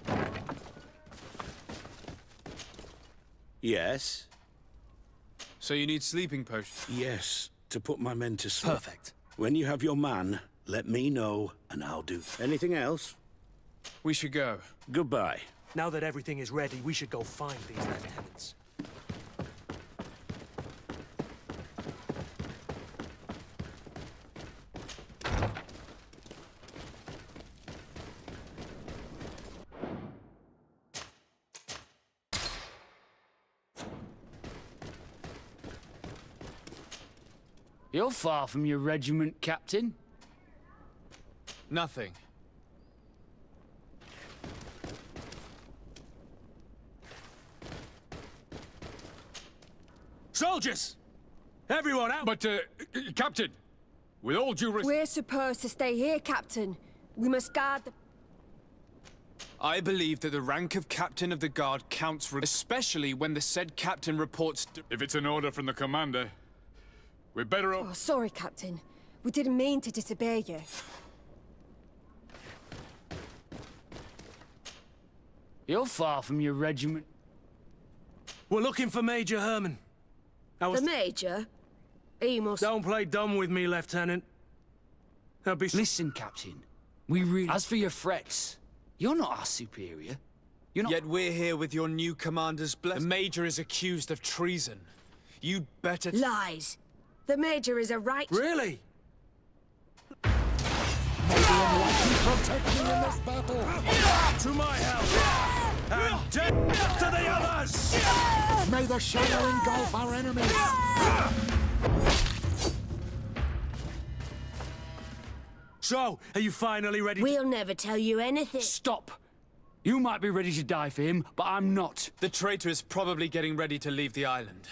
it. Yes? So you need sleeping potions? Yes, to put my men to sleep. Perfect. When you have your man, let me know, and I'll do. Anything else? We should go. Goodbye. Now that everything is ready, we should go find these lieutenants. You're far from your regiment, Captain. Nothing. Soldiers! Everyone out! But, Captain, with all due respect... We're supposed to stay here, Captain. We must guard the... I believe that the rank of Captain of the Guard counts, especially when the said Captain reports... If it's an order from the commander, we're better off... Oh, sorry, Captain. We didn't mean to disobey you. You're far from your regiment. We're looking for Major Herman. The Major? He must... Don't play dumb with me, Lieutenant. There'll be... Listen, Captain. We really... As for your threats, you're not our superior. You're not... Yet we're here with your new commander's blessing. The Major is accused of treason. You'd better... Lies. The Major is a right... Really? Protect me in this battle! To my help! And death to the others! May the shadow engulf our enemies! So, are you finally ready? We'll never tell you anything. Stop! You might be ready to die for him, but I'm not. The traitor is probably getting ready to leave the island.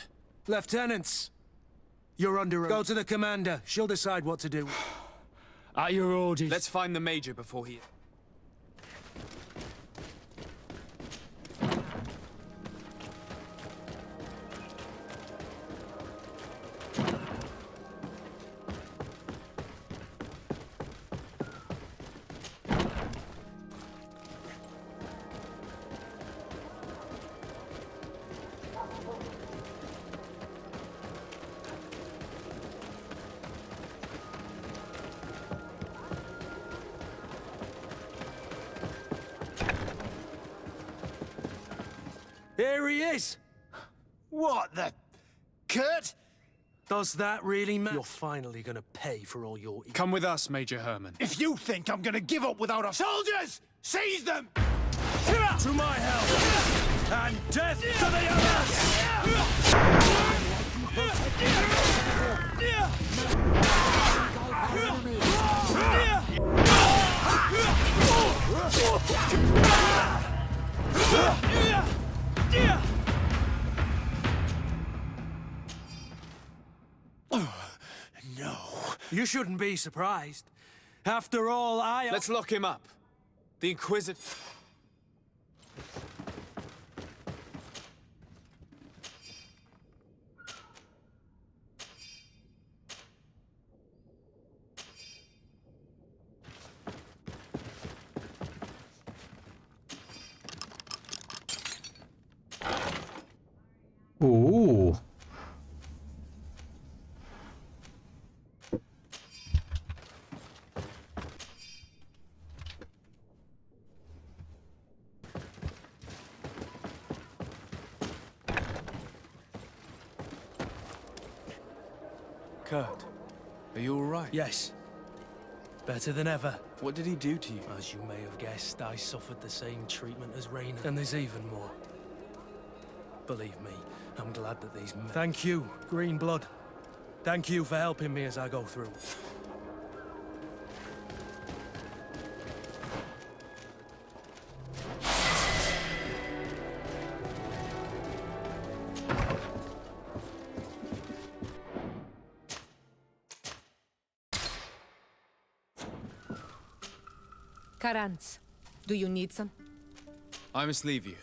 Lieutenants, you're under... Go to the commander. She'll decide what to do. At your orders. Let's find the Major before he... Here he is! What the... Kurt? Does that really matter? You're finally gonna pay for all your... Come with us, Major Herman. If you think I'm gonna give up without a... Soldiers! Seize them! To my help! And death to the No. You shouldn't be surprised. After all, Let's lock him up. The Inquisitor... Ooh. Kurt, are you all right? Yes. Better than ever. What did he do to you? As you may have guessed, I suffered the same treatment as Raina. And there's even more. Believe me, I'm glad that these men... Thank you, Green Blood. Thank you for helping me as I go through. Karantz, do you need some? I must leave you.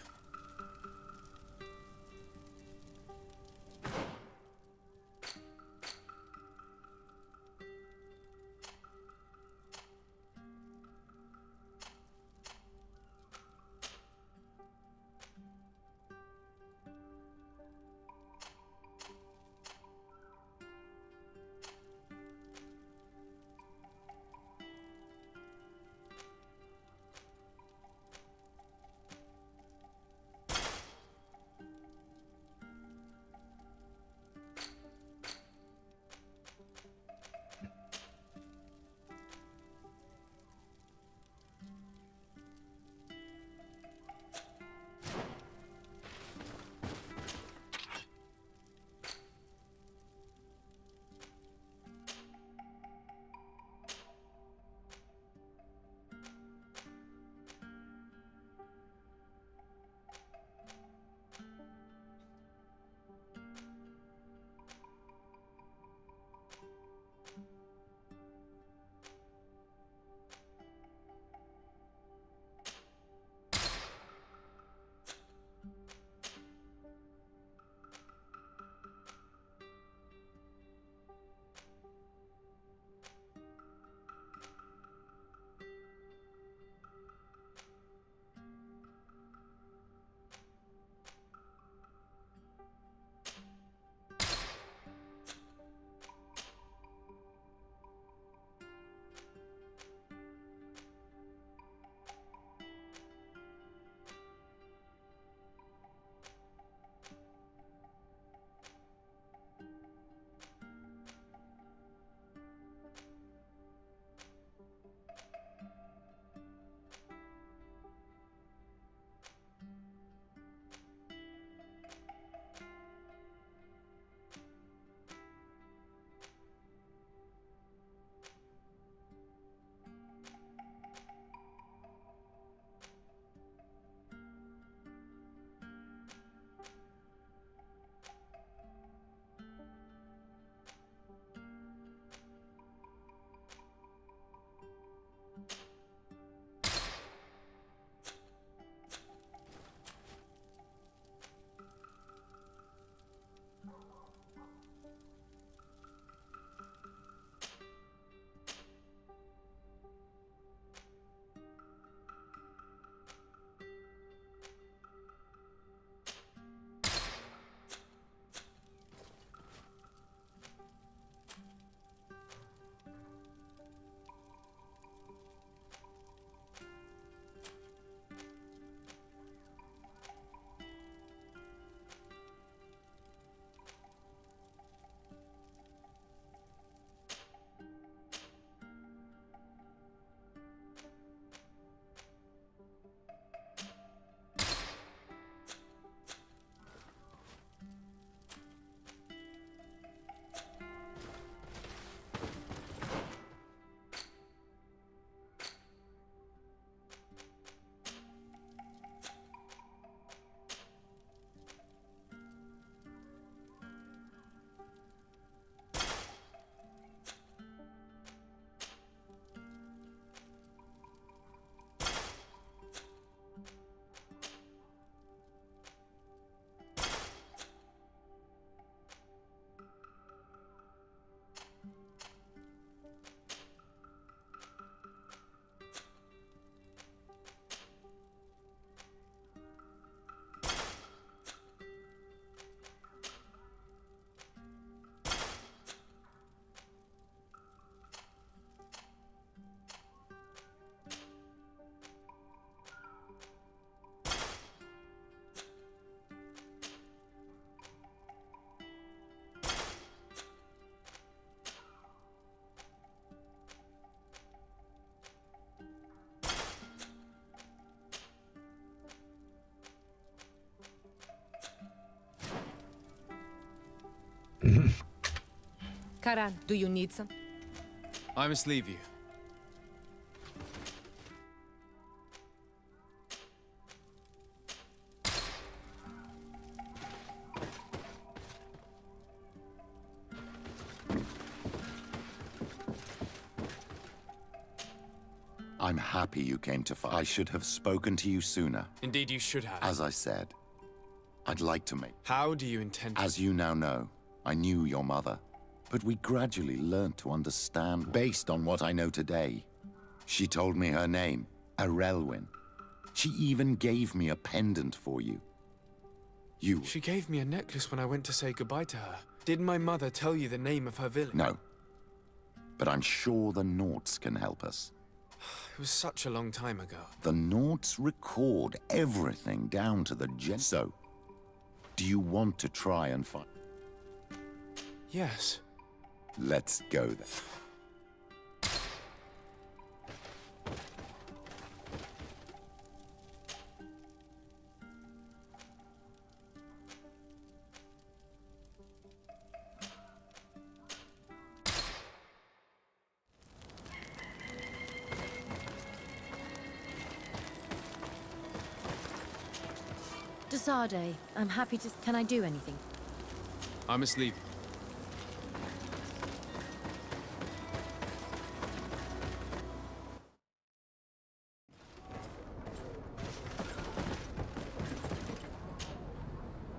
Karan, do you need some? I must leave you. I'm happy you came to fight. I should have spoken to you sooner. Indeed, you should have. As I said, I'd like to make... How do you intend to... As you now know, I knew your mother. But we gradually learned to understand based on what I know today. She told me her name, Arelwyn. She even gave me a pendant for you. She gave me a necklace when I went to say goodbye to her. Did my mother tell you the name of her village? No. But I'm sure the Nauts can help us. It was such a long time ago. The Nauts record everything down to the gen. So, do you want to try and find? Yes. Let's go then. Desarde, I'm happy to... Can I do anything? I must leave.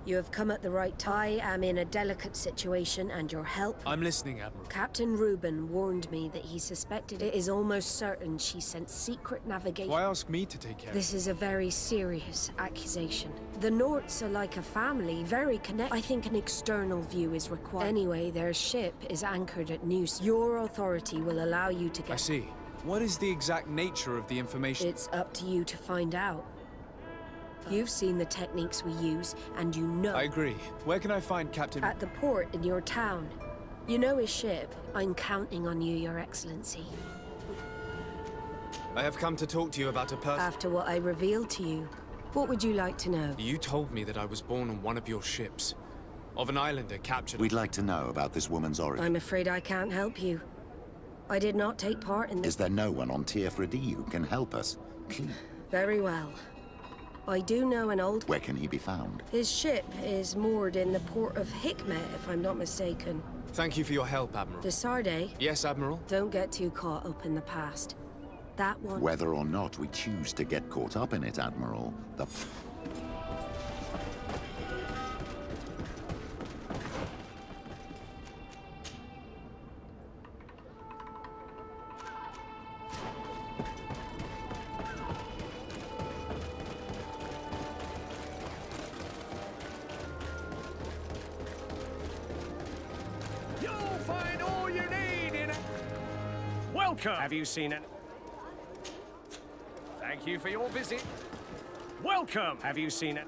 You have come at the right time. I am in a delicate situation, and your help... I'm listening, Admiral. Captain Reuben warned me that he suspected it is almost certain she sent secret navigation... Why ask me to take care of it? This is a very serious accusation. The Norts are like a family, very connected. I think an external view is required. Anyway, their ship is anchored at Neuse. Your authority will allow you to get... I see. What is the exact nature of the information? It's up to you to find out. You've seen the techniques we use, and you know... I agree. Where can I find Captain... At the port in your town. You know his ship. I'm counting on you, Your Excellency. I have come to talk to you about a person... After what I revealed to you, what would you like to know? You told me that I was born on one of your ships. Of an islander captured... We'd like to know about this woman's origin. I'm afraid I can't help you. I did not take part in the... Is there no one on Tier 3D who can help us? Please. Very well. I do know an old... Where can he be found? His ship is moored in the port of Hikmet, if I'm not mistaken. Thank you for your help, Admiral. Desarde? Yes, Admiral? Don't get too caught up in the past. That one... Whether or not we choose to get caught up in it, Admiral, the... Welcome! Have you seen it? Thank you for your visit. Welcome! Have you seen it?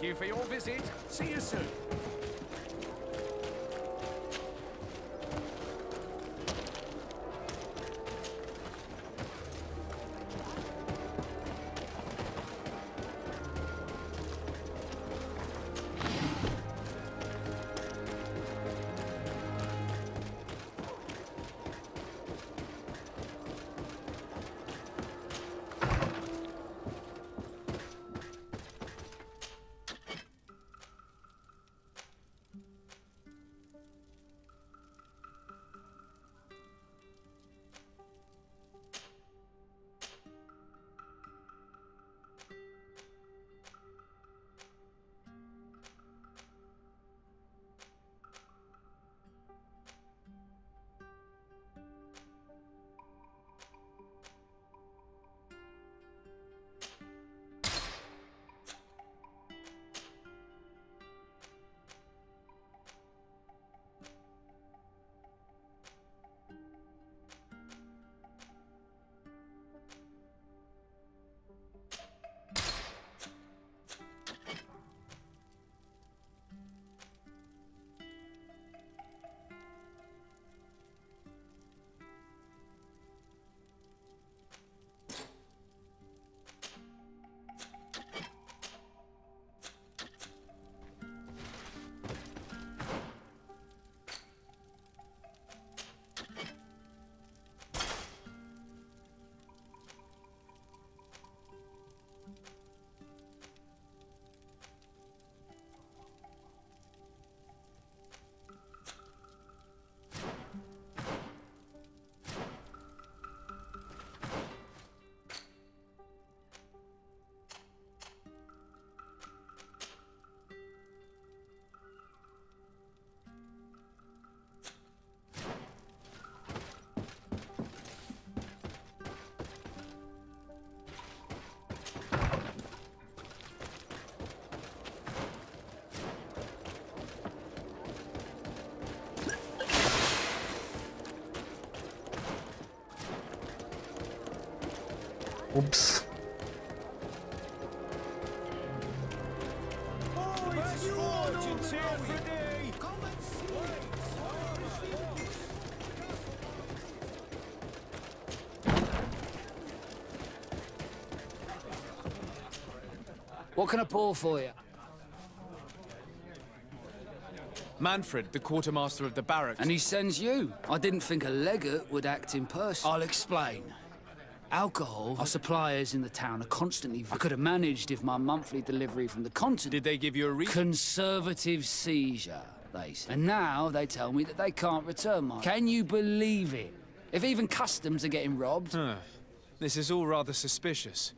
you for your visit. See you soon. Упс. What can I pour for you? Manfred, the quartermaster of the barracks. And he sends you? I didn't think a legate would act in person. I'll explain. Alcohol, our suppliers in the town are constantly... I could have managed if my monthly delivery from the continent... Did they give you a reason? Conservative seizure, they said. And now they tell me that they can't return mine. Can you believe it? If even customs are getting robbed... Huh. This is all rather suspicious.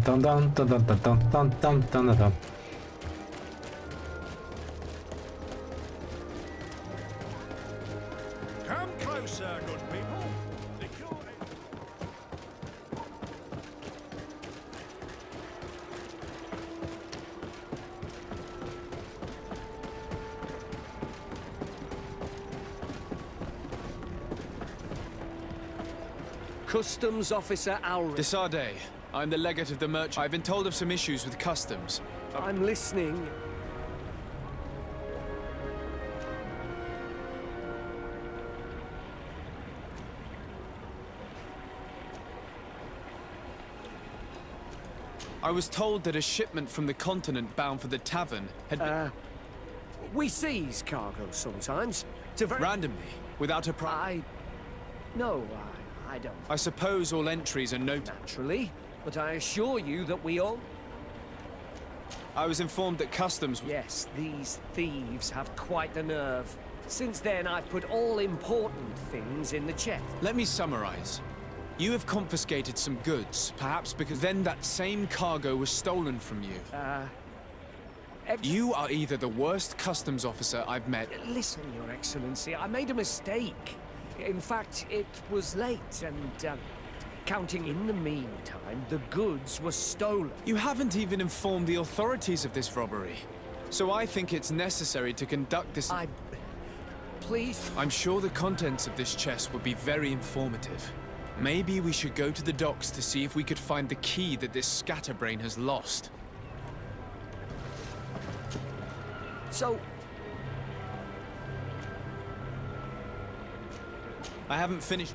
Там-там-там-там-там-там-там-там. Come closer, good people. Customs Officer Alred. Desarde, I'm the legate of the merchant. I've been told of some issues with customs. I'm listening. I was told that a shipment from the continent bound for the tavern had been... We seize cargo sometimes. Randomly, without a price. No, I don't. I suppose all entries are noted. Naturally, but I assure you that we all... I was informed that customs... Yes, these thieves have quite the nerve. Since then, I've put all important things in the chest. Let me summarize. You have confiscated some goods, perhaps because then that same cargo was stolen from you. You are either the worst customs officer I've met... Listen, Your Excellency, I made a mistake. In fact, it was late, and, counting in the meantime, the goods were stolen. You haven't even informed the authorities of this robbery. So I think it's necessary to conduct this... Please? I'm sure the contents of this chest would be very informative. Maybe we should go to the docks to see if we could find the key that this scatterbrain has lost. So... I haven't finished...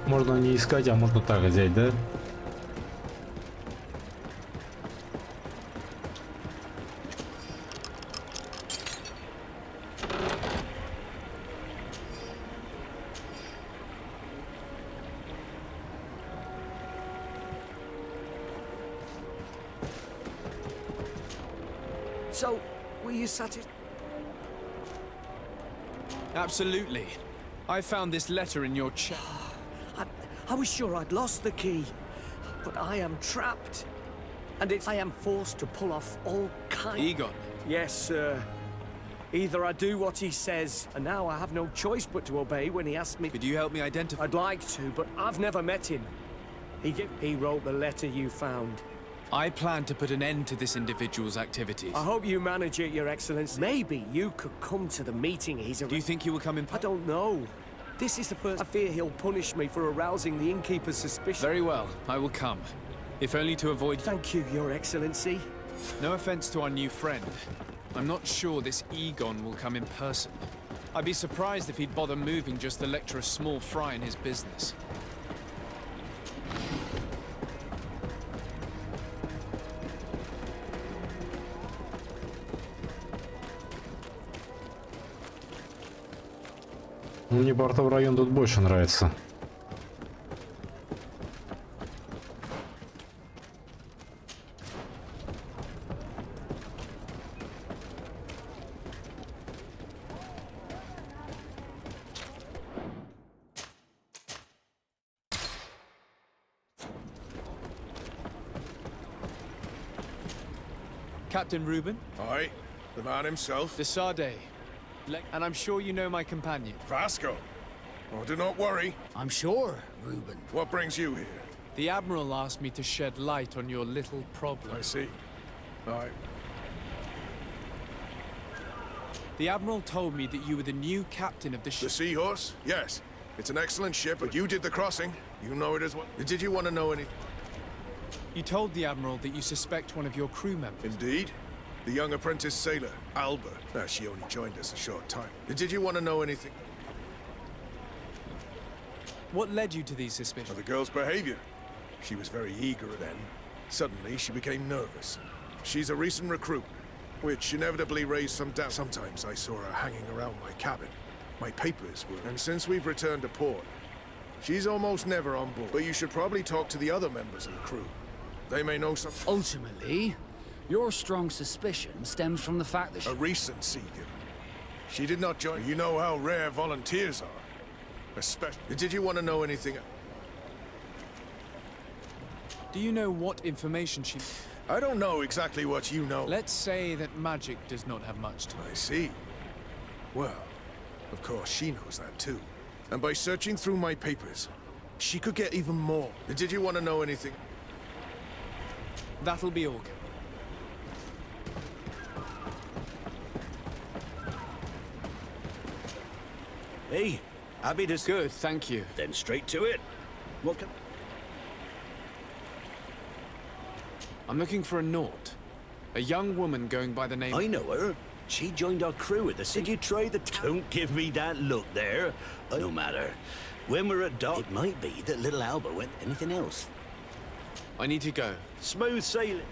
Можно не искать, а можно так взять, да? So, were you satisfied? Absolutely. I found this letter in your chest. I was sure I'd lost the key, but I am trapped. And I am forced to pull off all kinds... Egon? Yes, sir. Either I do what he says, and now I have no choice but to obey when he asks me... Could you help me identify... I'd like to, but I've never met him. He wrote the letter you found. I plan to put an end to this individual's activities. I hope you manage it, Your Excellency. Maybe you could come to the meeting he's... Do you think he will come in... I don't know. This is the first... I fear he'll punish me for arousing the innkeeper's suspicion. Very well, I will come. If only to avoid... Thank you, Your Excellency. No offense to our new friend. I'm not sure this Egon will come in person. I'd be surprised if he'd bother moving just to lecture a small fry in his business. Мне портовый район тут больше нравится. Captain Reuben? Aye, the man himself. De Sardet. And I'm sure you know my companion. Vasco. Oh, do not worry. I'm sure, Reuben. What brings you here? The Admiral asked me to shed light on your little problem. I see. Aye. The Admiral told me that you were the new captain of the ship. The Seahorse? Yes. It's an excellent ship, but you did the crossing. You know it as well. Did you want to know anything? You told the Admiral that you suspect one of your crew members. Indeed. The young apprentice sailor, Альдор. She only joined us a short time. Did you want to know anything? What led you to these suspicions? The girl's behavior. She was very eager then. Suddenly, she became nervous. She's a recent recruit, which inevitably raised some doubt. Sometimes I saw her hanging around my cabin. My papers were... And since we've returned to port, she's almost never on board. But you should probably talk to the other members of the crew. They may know something. Ultimately, your strong suspicion stems from the fact that a recent sea-giver. She did not join. You know how rare volunteers are. Especially... Did you want to know anything? Do you know what information she... I don't know exactly what you know. Let's say that magic does not have much to... I see. Well, of course she knows that too. And by searching through my papers, she could get even more. Did you want to know anything? That'll be all. Hey, happy to... Good, thank you. Then straight to it. What can... I'm looking for a Naught. A young woman going by the name... I know her. She joined our crew at the... Did you try the... Don't give me that look there. No matter. When we're at dock... It might be that little Alba went... Anything else? I need to go. Smooth sailing.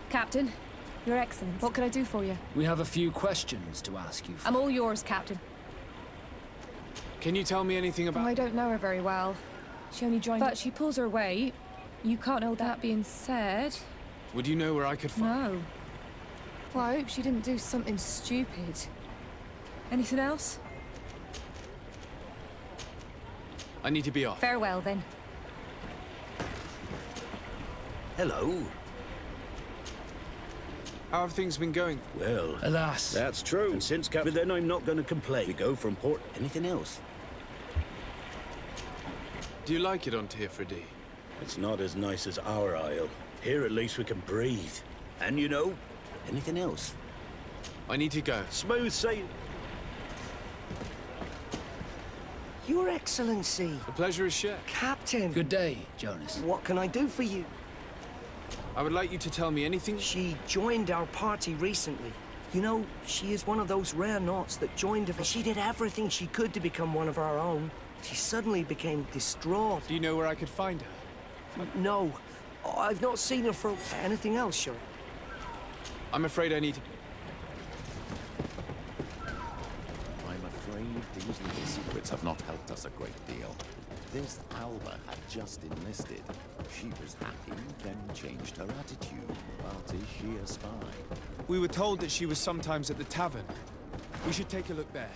Captain, Your Excellency. What can I do for you? We have a few questions to ask you. I'm all yours, Captain. Can you tell me anything about... I don't know her very well. She only joined... But she pulls her weight. You can't hold that being said. Would you know where I could find... No. Well, I hope she didn't do something stupid. Anything else? I need to be off. Farewell, then. Hello. How have things been going? Well, alas. That's true. And since Captain, then I'm not going to complain. We go from port. Anything else? Do you like it on Tifredi? It's not as nice as our isle. Here at least we can breathe. And you know, anything else? I need to go. Smooth sailing. Your Excellency. The pleasure is shared. Captain. Good day, Jonas. What can I do for you? I would like you to tell me anything... She joined our party recently. You know, she is one of those rare Naughts that joined her. She did everything she could to become one of our own. She suddenly became distraught. Do you know where I could find her? No. I've not seen her for anything else, sure. I'm afraid I need to... I'm afraid these little secrets have not helped us a great deal. This Alba had just enlisted. She was happy, then changed her attitude. But is she a spy? We were told that she was sometimes at the tavern. We should take a look there.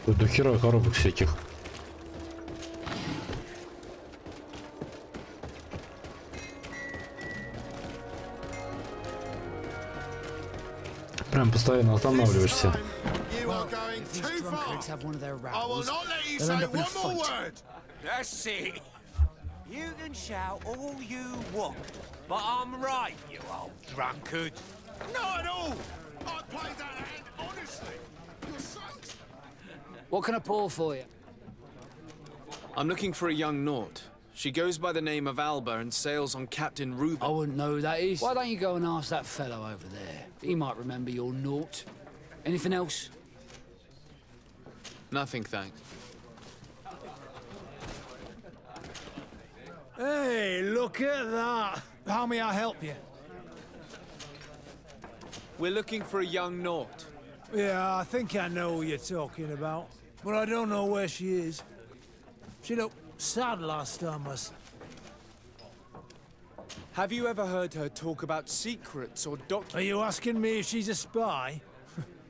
Тут до хера коробок всяких. Прям постоянно останавливаешься. Have one of their I will not let you They'll say end up in a one more fight. word. That's it. You can shout all you want, but I'm right, you old drunkard. Not at all. I played that hand honestly. You're sakes. What can I pour for you? I'm looking for a young Naught. She goes by the name of Alba and sails on Captain Reuben. I wouldn't know who that is. Why don't you go and ask that fellow over there? He might remember your Naught. Anything else? Nothing, thanks. Hey, look at that. How may I help you? We're looking for a young Naught. Yeah, I think I know who you're talking about, but I don't know where she is. She looked sad last time Have you ever heard her talk about secrets or documents? Are you asking me if she's a spy?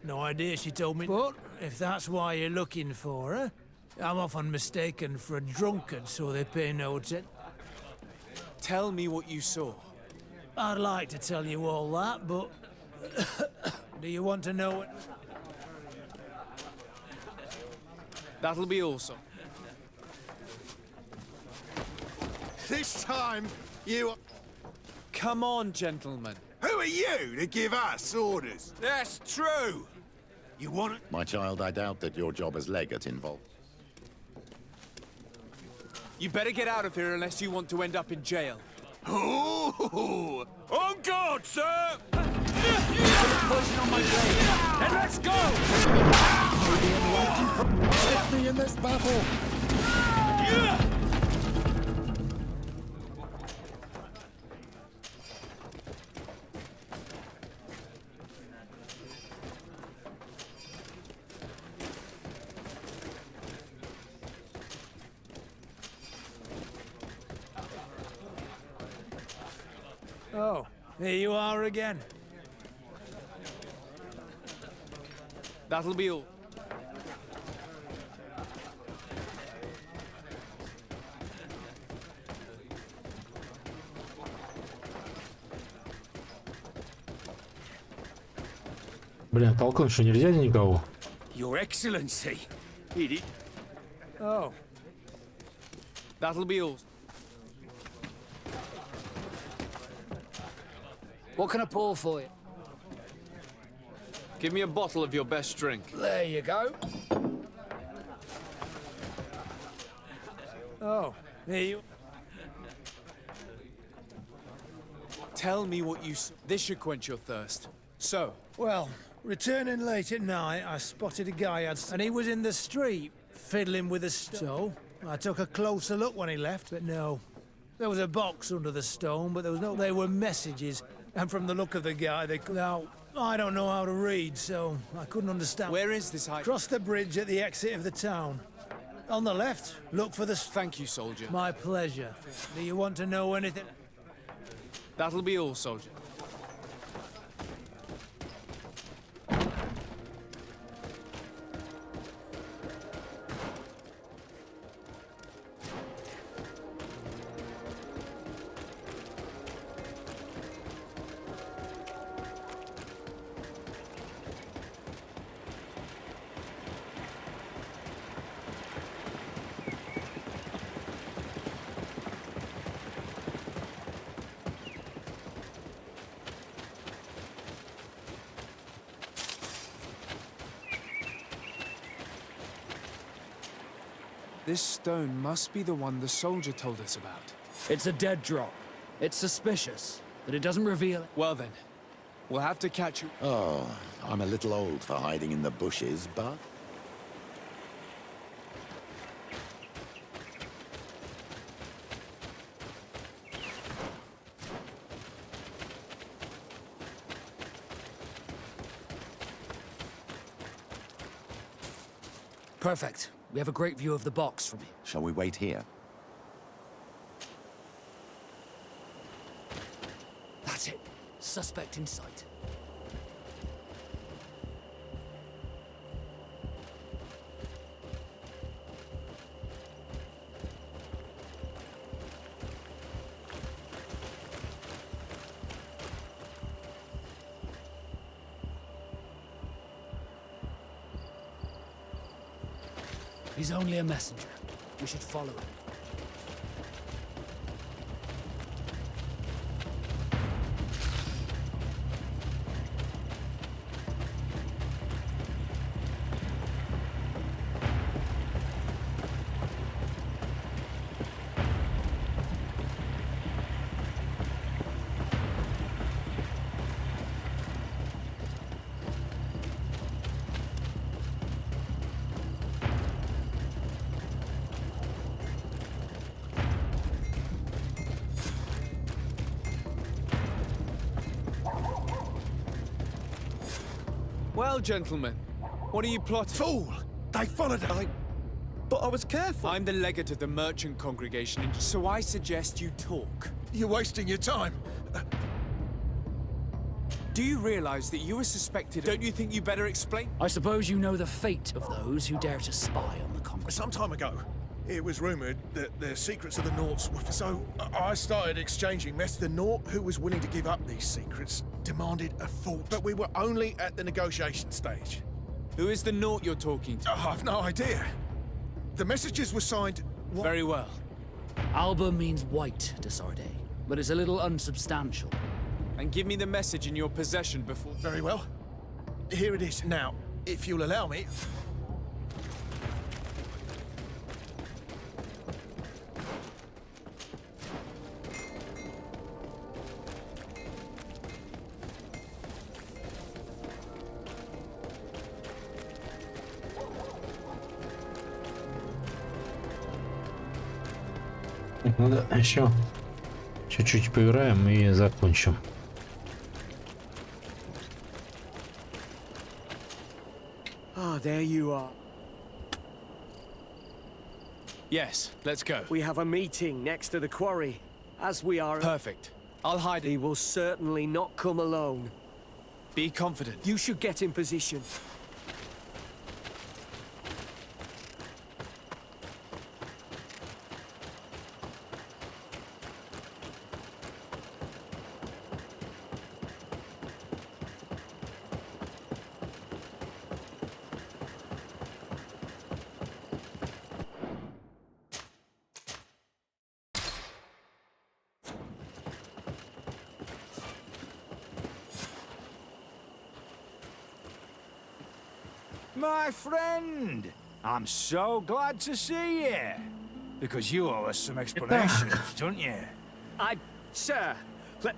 No idea, she told me. But if that's why you're looking for her, I'm often mistaken for a drunkard, so they pay no attention. Tell me what you saw. I'd like to tell you all that, but... do you want to know it? That'll be awesome. This time, you... Come on, gentlemen. Who are you to give us orders? That's true. You want it? My child, I doubt that your job as legate involved. You better get out of here unless you want to end up in jail. Ooh! On guard, sir! Poison on my blade. And let's go! Take me in this battle! Oh, here you are again. That'll be all. Блин, толкнуть что нельзя никого? Your Excellency. It. Oh. That'll be all. What can I pour for you? Give me a bottle of your best drink. There you go. Oh, here you... Tell me what you... This should quench your thirst. So... Well, returning late at night, I spotted a guy and he was in the street, fiddling with a So, I took a closer look when he left, but no. There was a box under the stone, but there was no... They were messages, and from the look of the guy, they... Now, I don't know how to read, so I couldn't understand... Where is this high... Cross the bridge at the exit of the town. On the left, look for the... Thank you, soldier. My pleasure. Do you want to know anything? That'll be all, soldier. This stone must be the one the soldier told us about. It's a dead drop. It's suspicious, but it doesn't reveal it. Well then, we'll have to catch you. Oh, I'm a little old for hiding in the bushes, but... Perfect. We have a great view of the box from here. Shall we wait here? That's it. Suspect in sight. He's only a messenger. We should follow him. Well, gentlemen, what are you plotting? Fool! They followed us! But I was careful! I'm the legate of the merchant congregation, so I suggest you talk. You're wasting your time. Do you realize that you were suspected? Don't you think you better explain? I suppose you know the fate of those who dare to spy on the congregation. Some time ago, it was rumored that the secrets of the Norts were... So I started exchanging messages. The Nort who was willing to give up these secrets demanded a fort, but we were only at the negotiation stage. Who is the Nort you're talking to? I've no idea. The messages were signed... Very well. Alba means white, Desarde, but it's a little unsubstantial. And give me the message in your possession before... Very well. Here it is. Now, if you'll allow me... Ну да, еще чуть-чуть поиграем и закончим. Ah, there you are. Yes, let's go. We have a meeting next to the quarry. As we are... Perfect. I'll hide it. He will certainly not come alone. Be confident. You should get in position. My friend, I'm so glad to see you. Because you owe us some explanations, don't you? Sir,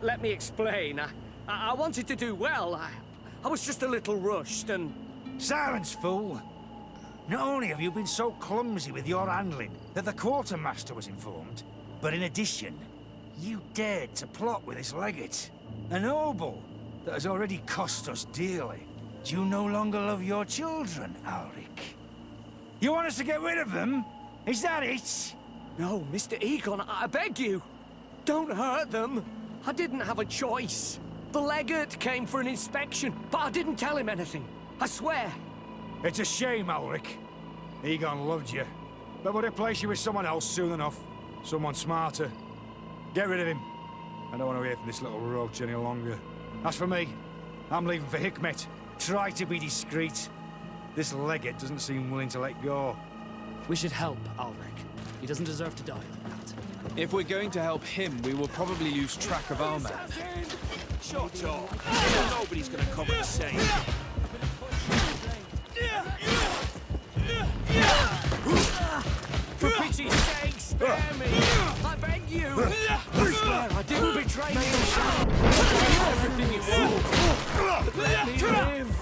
let me explain. I wanted to do well. I was just a little rushed and... Silence, fool. Not only have you been so clumsy with your handling that the quartermaster was informed, but in addition, you dared to plot with this legate. A noble that has already cost us dearly. Do you no longer love your children, Ulrich? You want us to get rid of them? Is that it? No, Mr. Egon, I beg you. Don't hurt them. I didn't have a choice. The legate came for an inspection, but I didn't tell him anything. I swear. It's a shame, Ulrich. Egon loved you, but would replace you with someone else soon enough. Someone smarter. Get rid of him. I don't want to hear from this little roach any longer. As for me, I'm leaving for Hikmet. Try to be discreet. This legate doesn't seem willing to let go. We should help Ulrich. He doesn't deserve to die like that. If we're going to help him, we will probably lose track of our man. Shut up. Nobody's gonna come and save. For pity's sake, spare me! I beg you! I swear I didn't betray you! Everything you want! Let me live!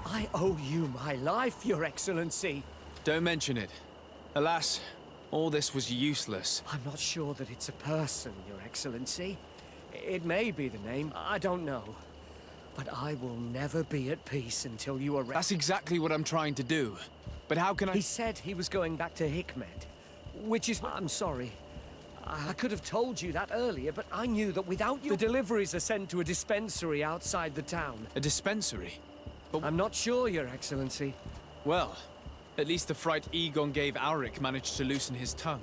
I owe you my life, Your Excellency. Don't mention it. Alas, all this was useless. I'm not sure that it's a person, Your Excellency. It may be the name, I don't know. But I will never be at peace until you arrest... That's exactly what I'm trying to do. But how can I... He said he was going back to Hikmet, which is... I'm sorry. I could have told you that earlier, but I knew that without you... The deliveries are sent to a dispensary outside the town. A dispensary? But I'm not sure, Your Excellency. Well, at least the fright Egon gave Ulrich managed to loosen his tongue.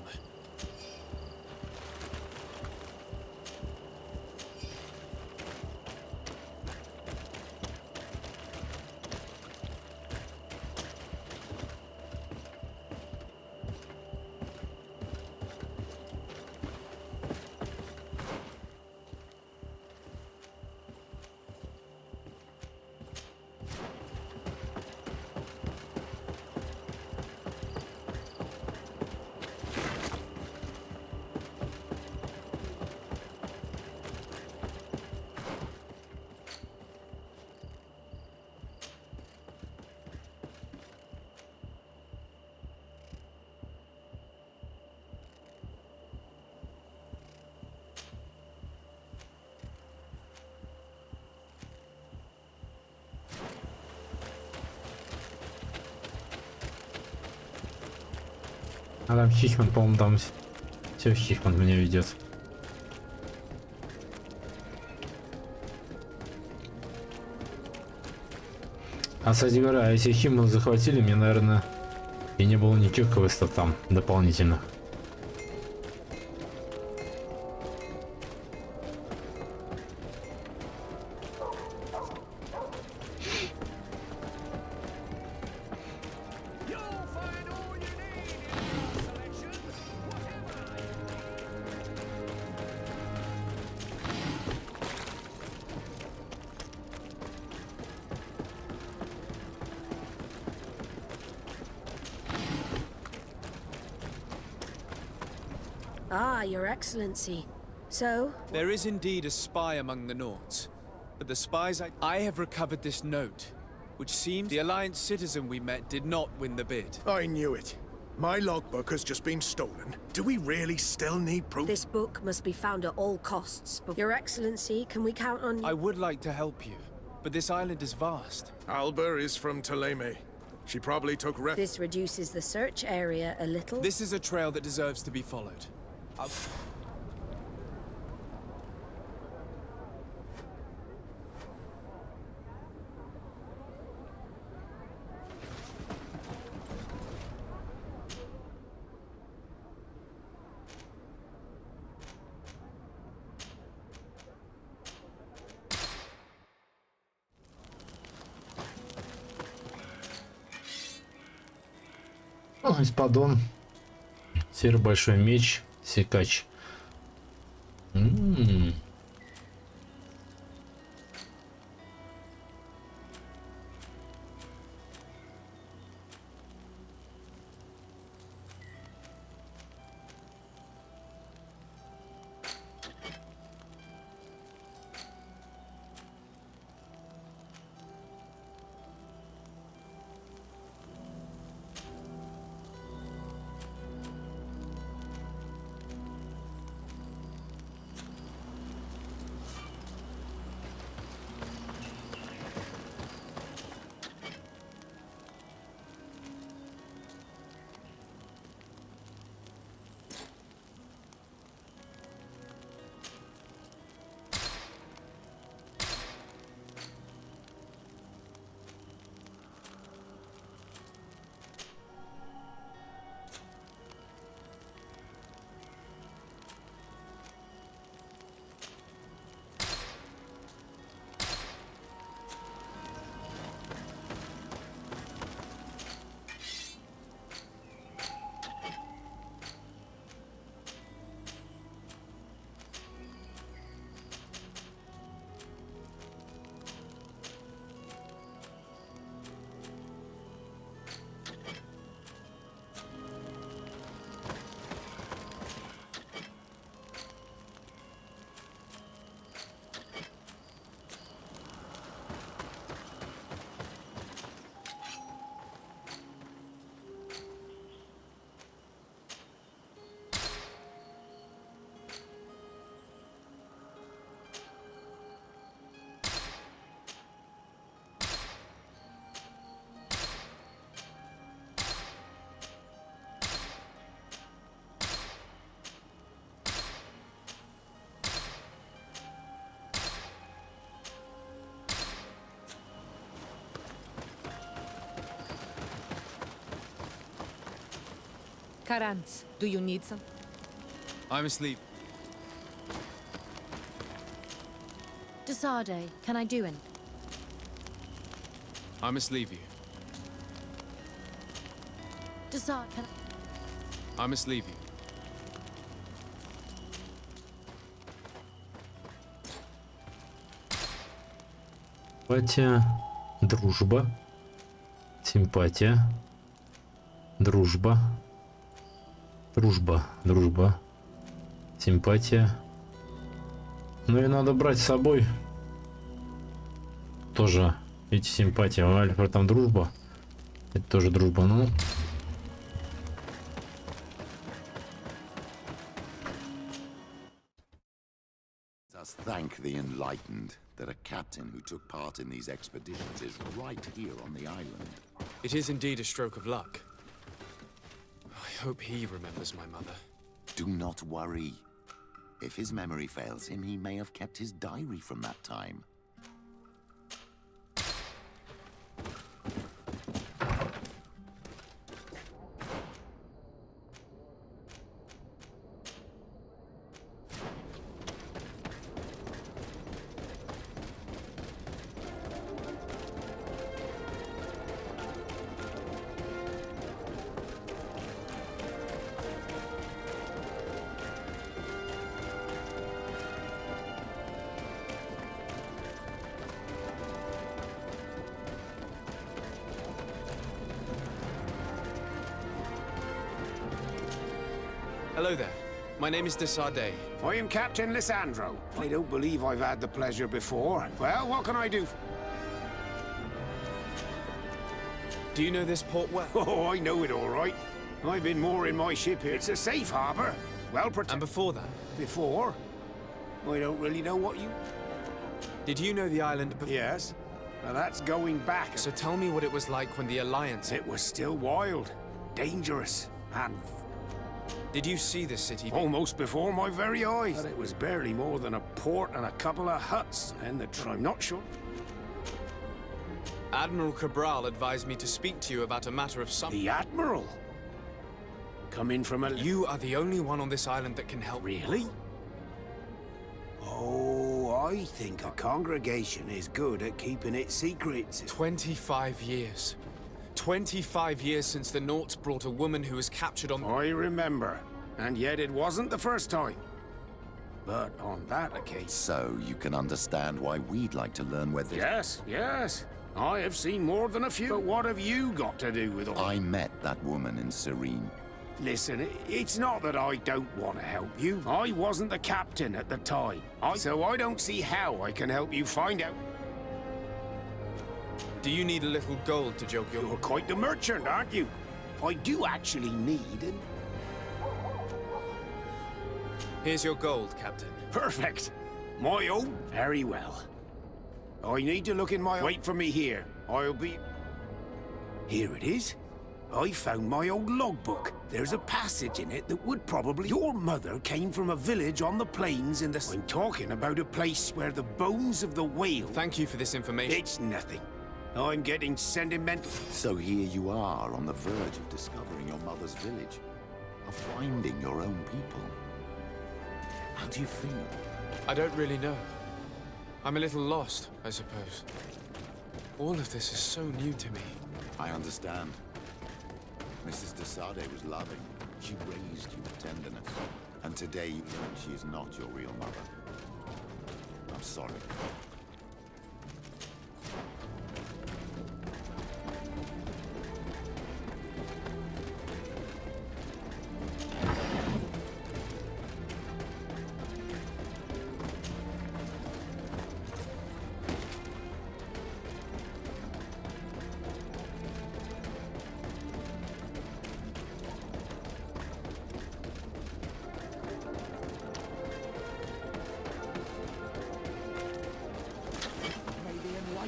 А там Хихман, по-моему, там все Хихман меня ведет. А, кстати говоря, если Хихман захватили, мне, наверное, и не было никаких квестов там дополнительных. Ah, Your Excellency. So? There is indeed a spy among the Nords. But the spies I have recovered this note, which seems the Alliance citizen we met did not win the bid. I knew it. My logbook has just been stolen. Do we really still need proof? This book must be found at all costs. Your Excellency, can we count on you? I would like to help you, but this island is vast. Alba is from Theleme. She probably took This reduces the search area a little. This is a trail that deserves to be followed. Испадон. Серый большой меч. Секач. Karantz, do you need some? I'm asleep. Desade, can I do it? I must leave you. Desade, can I must leave you. Симпатия, дружба, симпатия, дружба, дружба, симпатия. Ну и надо брать с собой тоже эти симпатии. У Альфа там дружба, это тоже дружба, ну. Us thank the enlightened that a captain who took part in these expeditions is right here on the island. It is indeed a stroke of luck. I hope he remembers my mother. Do not worry. If his memory fails him, he may have kept his diary from that time. Hello there. My name is Desade. I am Captain Lissandro. I don't believe I've had the pleasure before. Well, what can I do? Do you know this port well? Oh, I know it all right. I've been mooring my ship here. It's a safe harbor. Well protected. And before that? Before? I don't really know what you... Did you know the island before? Yes. Now that's going back. So tell me what it was like when the Alliance... It was still wild, dangerous, and... Did you see the city? Almost before my very eyes. But it was barely more than a port and a couple of huts, and I'm not sure. Admiral Cabral advised me to speak to you about a matter of some... The Admiral? Coming from a... You are the only one on this island that can help. Really? Oh, I think a congregation is good at keeping its secrets. 25 years. 25 years since the Nauts brought a woman who was captured on... I remember. And yet it wasn't the first time. But on that occasion... So you can understand why we'd like to learn whether... Yes, yes. I have seen more than a few. But what have you got to do with all... I met that woman in Serene. Listen, it's not that I don't want to help you. I wasn't the captain at the time. So I don't see how I can help you find out. Do you need a little gold to joke your... You're quite the merchant, aren't you? I do actually need an... Here's your gold, Captain. Perfect. My own? Very well. I need to look in my... Wait for me here. I'll be... Here it is. I found my old logbook. There's a passage in it that would probably... Your mother came from a village on the plains in the... I'm talking about a place where the bones of the whale... Thank you for this information. It's nothing. I'm getting sentimental. So here you are on the verge of discovering your mother's village. Of finding your own people. How do you feel? I don't really know. I'm a little lost, I suppose. All of this is so new to me. I understand. Mrs. Desade was loving. She raised you with tenderness. And today you learn she is not your real mother. I'm sorry.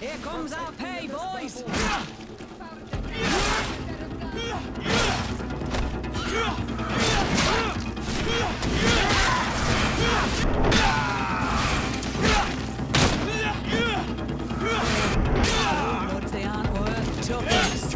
Here comes our pay, boys! But they aren't worth tuppence.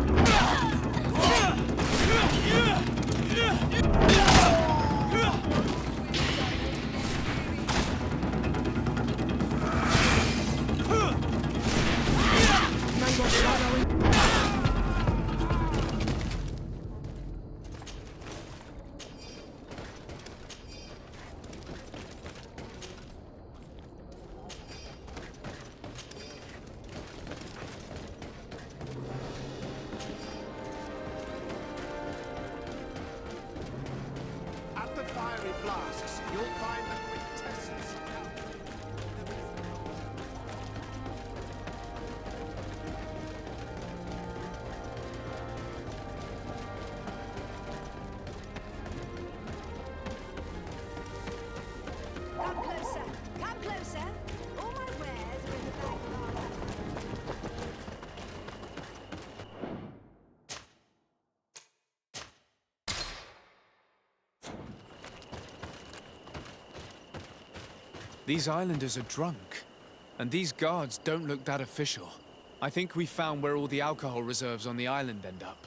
These islanders are drunk, and these guards don't look that official. I think we found where all the alcohol reserves on the island end up.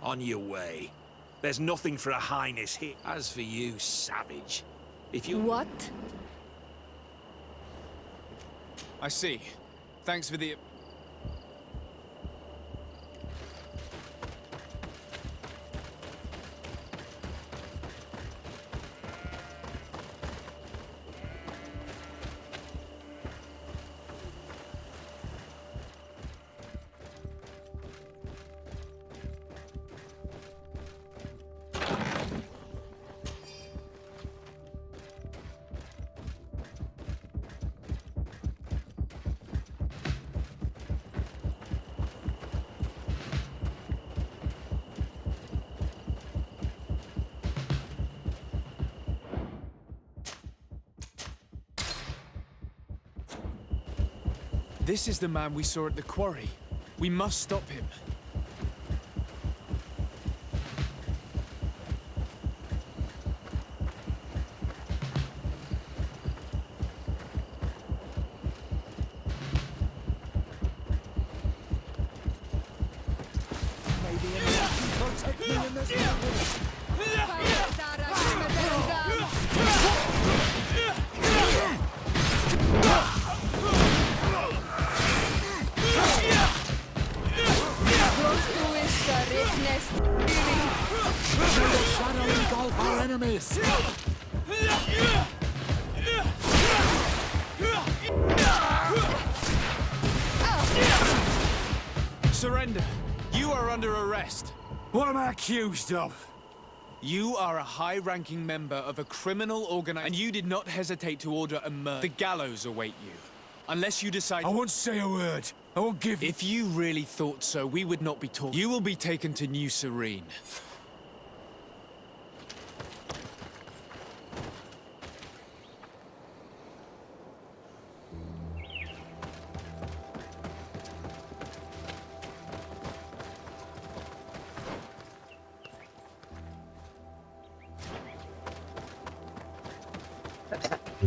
On your way. There's nothing for a highness here. As for you, savage, if you... What? I see. Thanks for the... This is the man we saw at the quarry. We must stop him. Surrender. You are under arrest. What am I accused of? You are a high-ranking member of a criminal organization, and you did not hesitate to order a murder. The gallows await you. Unless you decide... I won't say a word. I won't give... If you really thought so, we would not be talking. You will be taken to New Serene.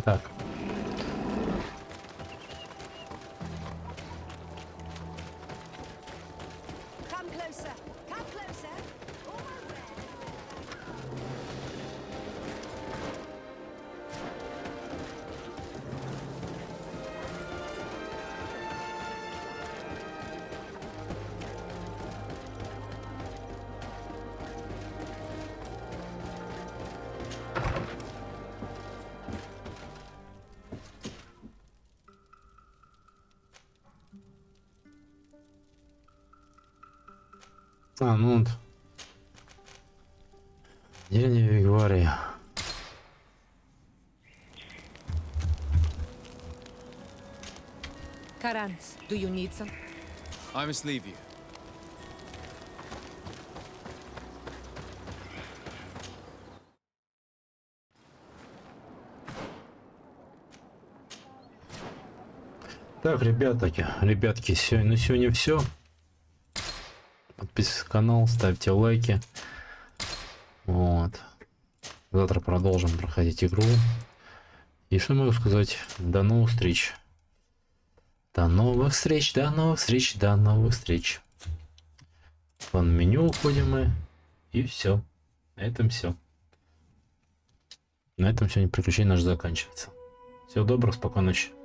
Так. А, ну вот. Деревня Вигвария. Karanz, do you need some? I must leave you. Так, ребятки, на сегодня все. Подписывайтесь на канал, ставьте лайки. Вот. Завтра продолжим проходить игру. И что могу сказать? До новых встреч. До новых встреч, до новых встреч, до новых встреч. В меню уходим мы. И все. На этом все. На этом сегодня приключение наше заканчивается. Всего доброго, спокойной ночи.